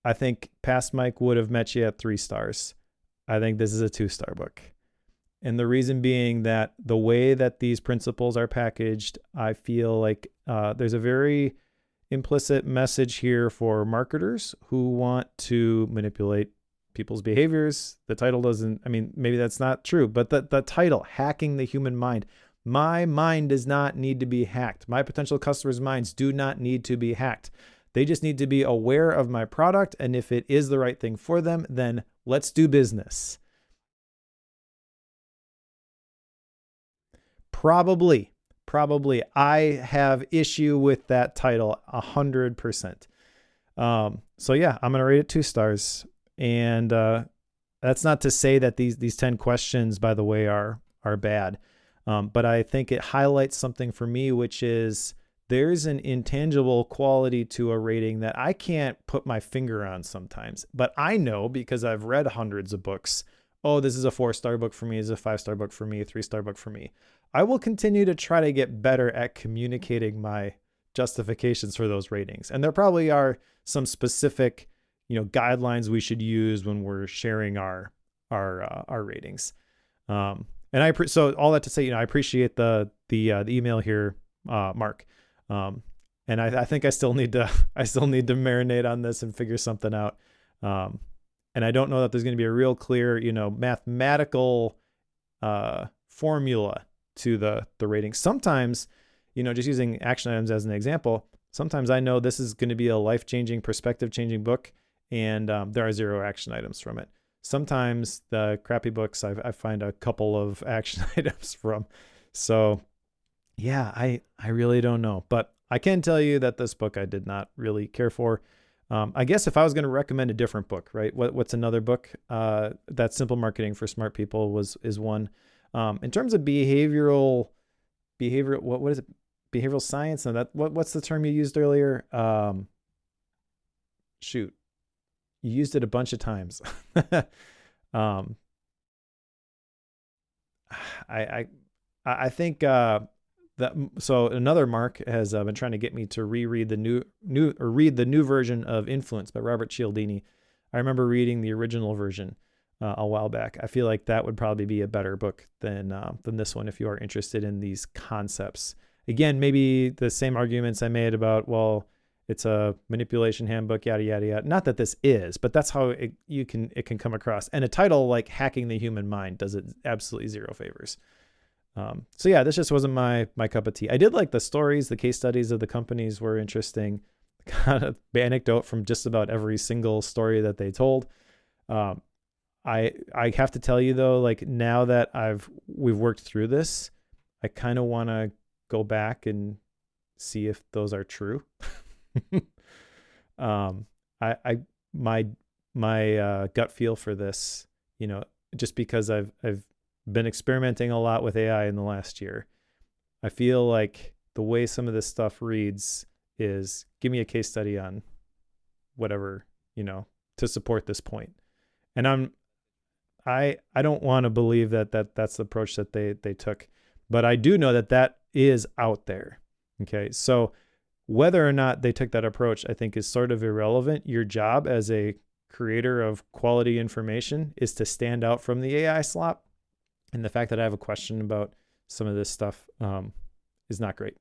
I think Past Mike would have met you at 3 stars. I think this is a 2-star book. And the reason being that the way that these principles are packaged, I feel like there's a very implicit message here for marketers who want to manipulate people's behaviors. The title doesn't, maybe that's not true, but the title, Hacking the Human Mind, My mind does not need to be hacked. My potential customers' minds do not need to be hacked. They just need to be aware of my product, and if it is the right thing for them, then let's do business. Probably. I have issue with that title 100%. So yeah, I'm gonna rate it 2 stars. And that's not to say that these 10 questions, by the way, are bad. But I think it highlights something for me, which is there's an intangible quality to a rating that I can't put my finger on sometimes. But I know, because I've read hundreds of books, oh, this is a 4-star book for me, this is a 5-star book for me, a 3-star book for me. I will continue to try to get better at communicating my justifications for those ratings. And there probably are some specific, guidelines we should use when we're sharing our ratings. And so all that to say, I appreciate the email here, Mark. And I think I still need to marinate on this and figure something out. And I don't know that there's going to be a real clear, mathematical formula to the rating. Sometimes, just using action items as an example, sometimes I know this is going to be a life-changing, perspective-changing book, and there are 0 action items from it. Sometimes the crappy books I find a couple of action items from. So yeah, I really don't know, but I can tell you that this book I did not really care for. I guess if I was going to recommend a different book, right? What's another book? That Simple Marketing for Smart People is one. In terms of behavioral, what is it? Behavioral science? No, what's the term you used earlier? Shoot, you used it a bunch of times. I think that, so another Mark has been trying to get me to reread read the new version of Influence by Robert Cialdini. I remember reading the original version a while back. I feel like that would probably be a better book than this one if you are interested in these concepts. Again, maybe the same arguments I made about, well, it's a manipulation handbook, yada, yada, yada. Not that this is, but that's how it can come across. And a title like Hacking the Human Mind does it absolutely 0 favors. So yeah, this just wasn't my cup of tea. I did like the stories, the case studies of the companies were interesting. Kind of anecdote from just about every single story that they told. I have to tell you though, like now that we've worked through this, I kind of want to go back and see if those are true. My gut feel for this, just because I've been experimenting a lot with AI in the last year, I feel like the way some of this stuff reads is give me a case study on whatever, to support this point. And I don't want to believe that that's the approach that they took, but I do know that is out there. Okay. So whether or not they took that approach, I think is sort of irrelevant. Your job as a creator of quality information is to stand out from the AI slop. And the fact that I have a question about some of this stuff is not great.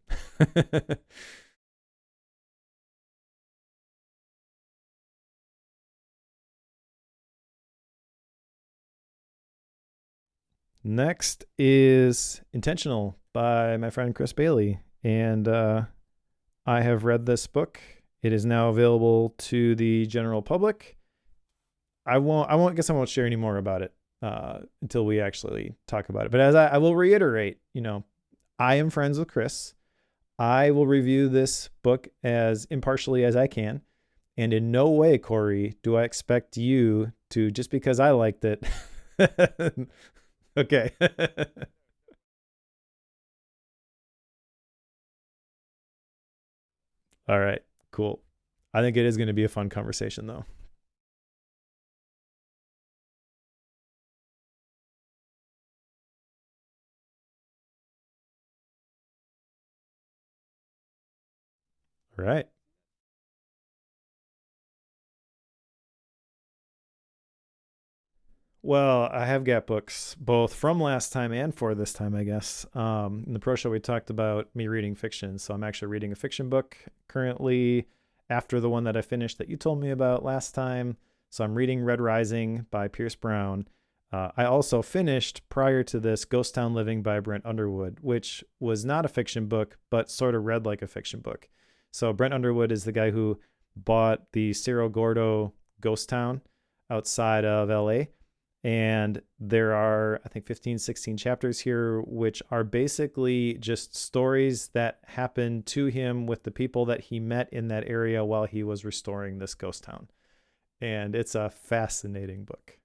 Next is Intentional by my friend Chris Bailey. And I have read this book. It is now available to the general public. I won't share any more about it until we actually talk about it. But as I will reiterate, I am friends with Chris. I will review this book as impartially as I can. And in no way, Cory, do I expect you to, just because I liked it. Okay. All right, cool. I think it is going to be a fun conversation though. All right. Well, I have got books both from last time and for this time, I guess. In the pro show, we talked about me reading fiction. So I'm actually reading a fiction book currently after the one that I finished that you told me about last time. So I'm reading Red Rising by Pierce Brown. I also finished prior to this Ghost Town Living by Brent Underwood, which was not a fiction book, but sort of read like a fiction book. So Brent Underwood is the guy who bought the Cerro Gordo ghost town outside of LA. And there are, I think, 15, 16 chapters here, which are basically just stories that happened to him with the people that he met in that area while he was restoring this ghost town. And it's a fascinating book.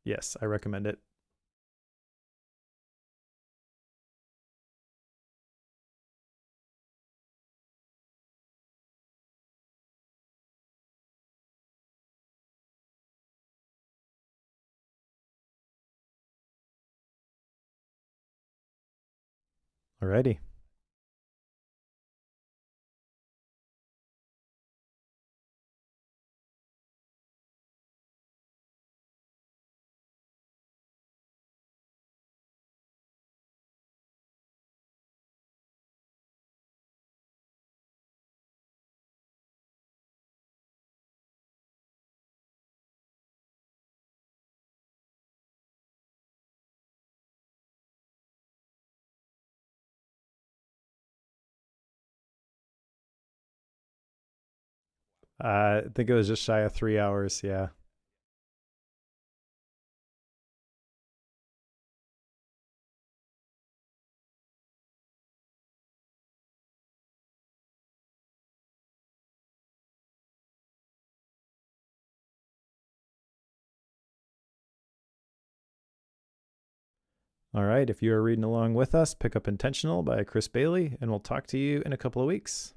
Yes, I recommend it. Alrighty. I think it was just shy of 3 hours. Yeah. All right. If you are reading along with us, pick up Intentional by Chris Bailey, and we'll talk to you in a couple of weeks.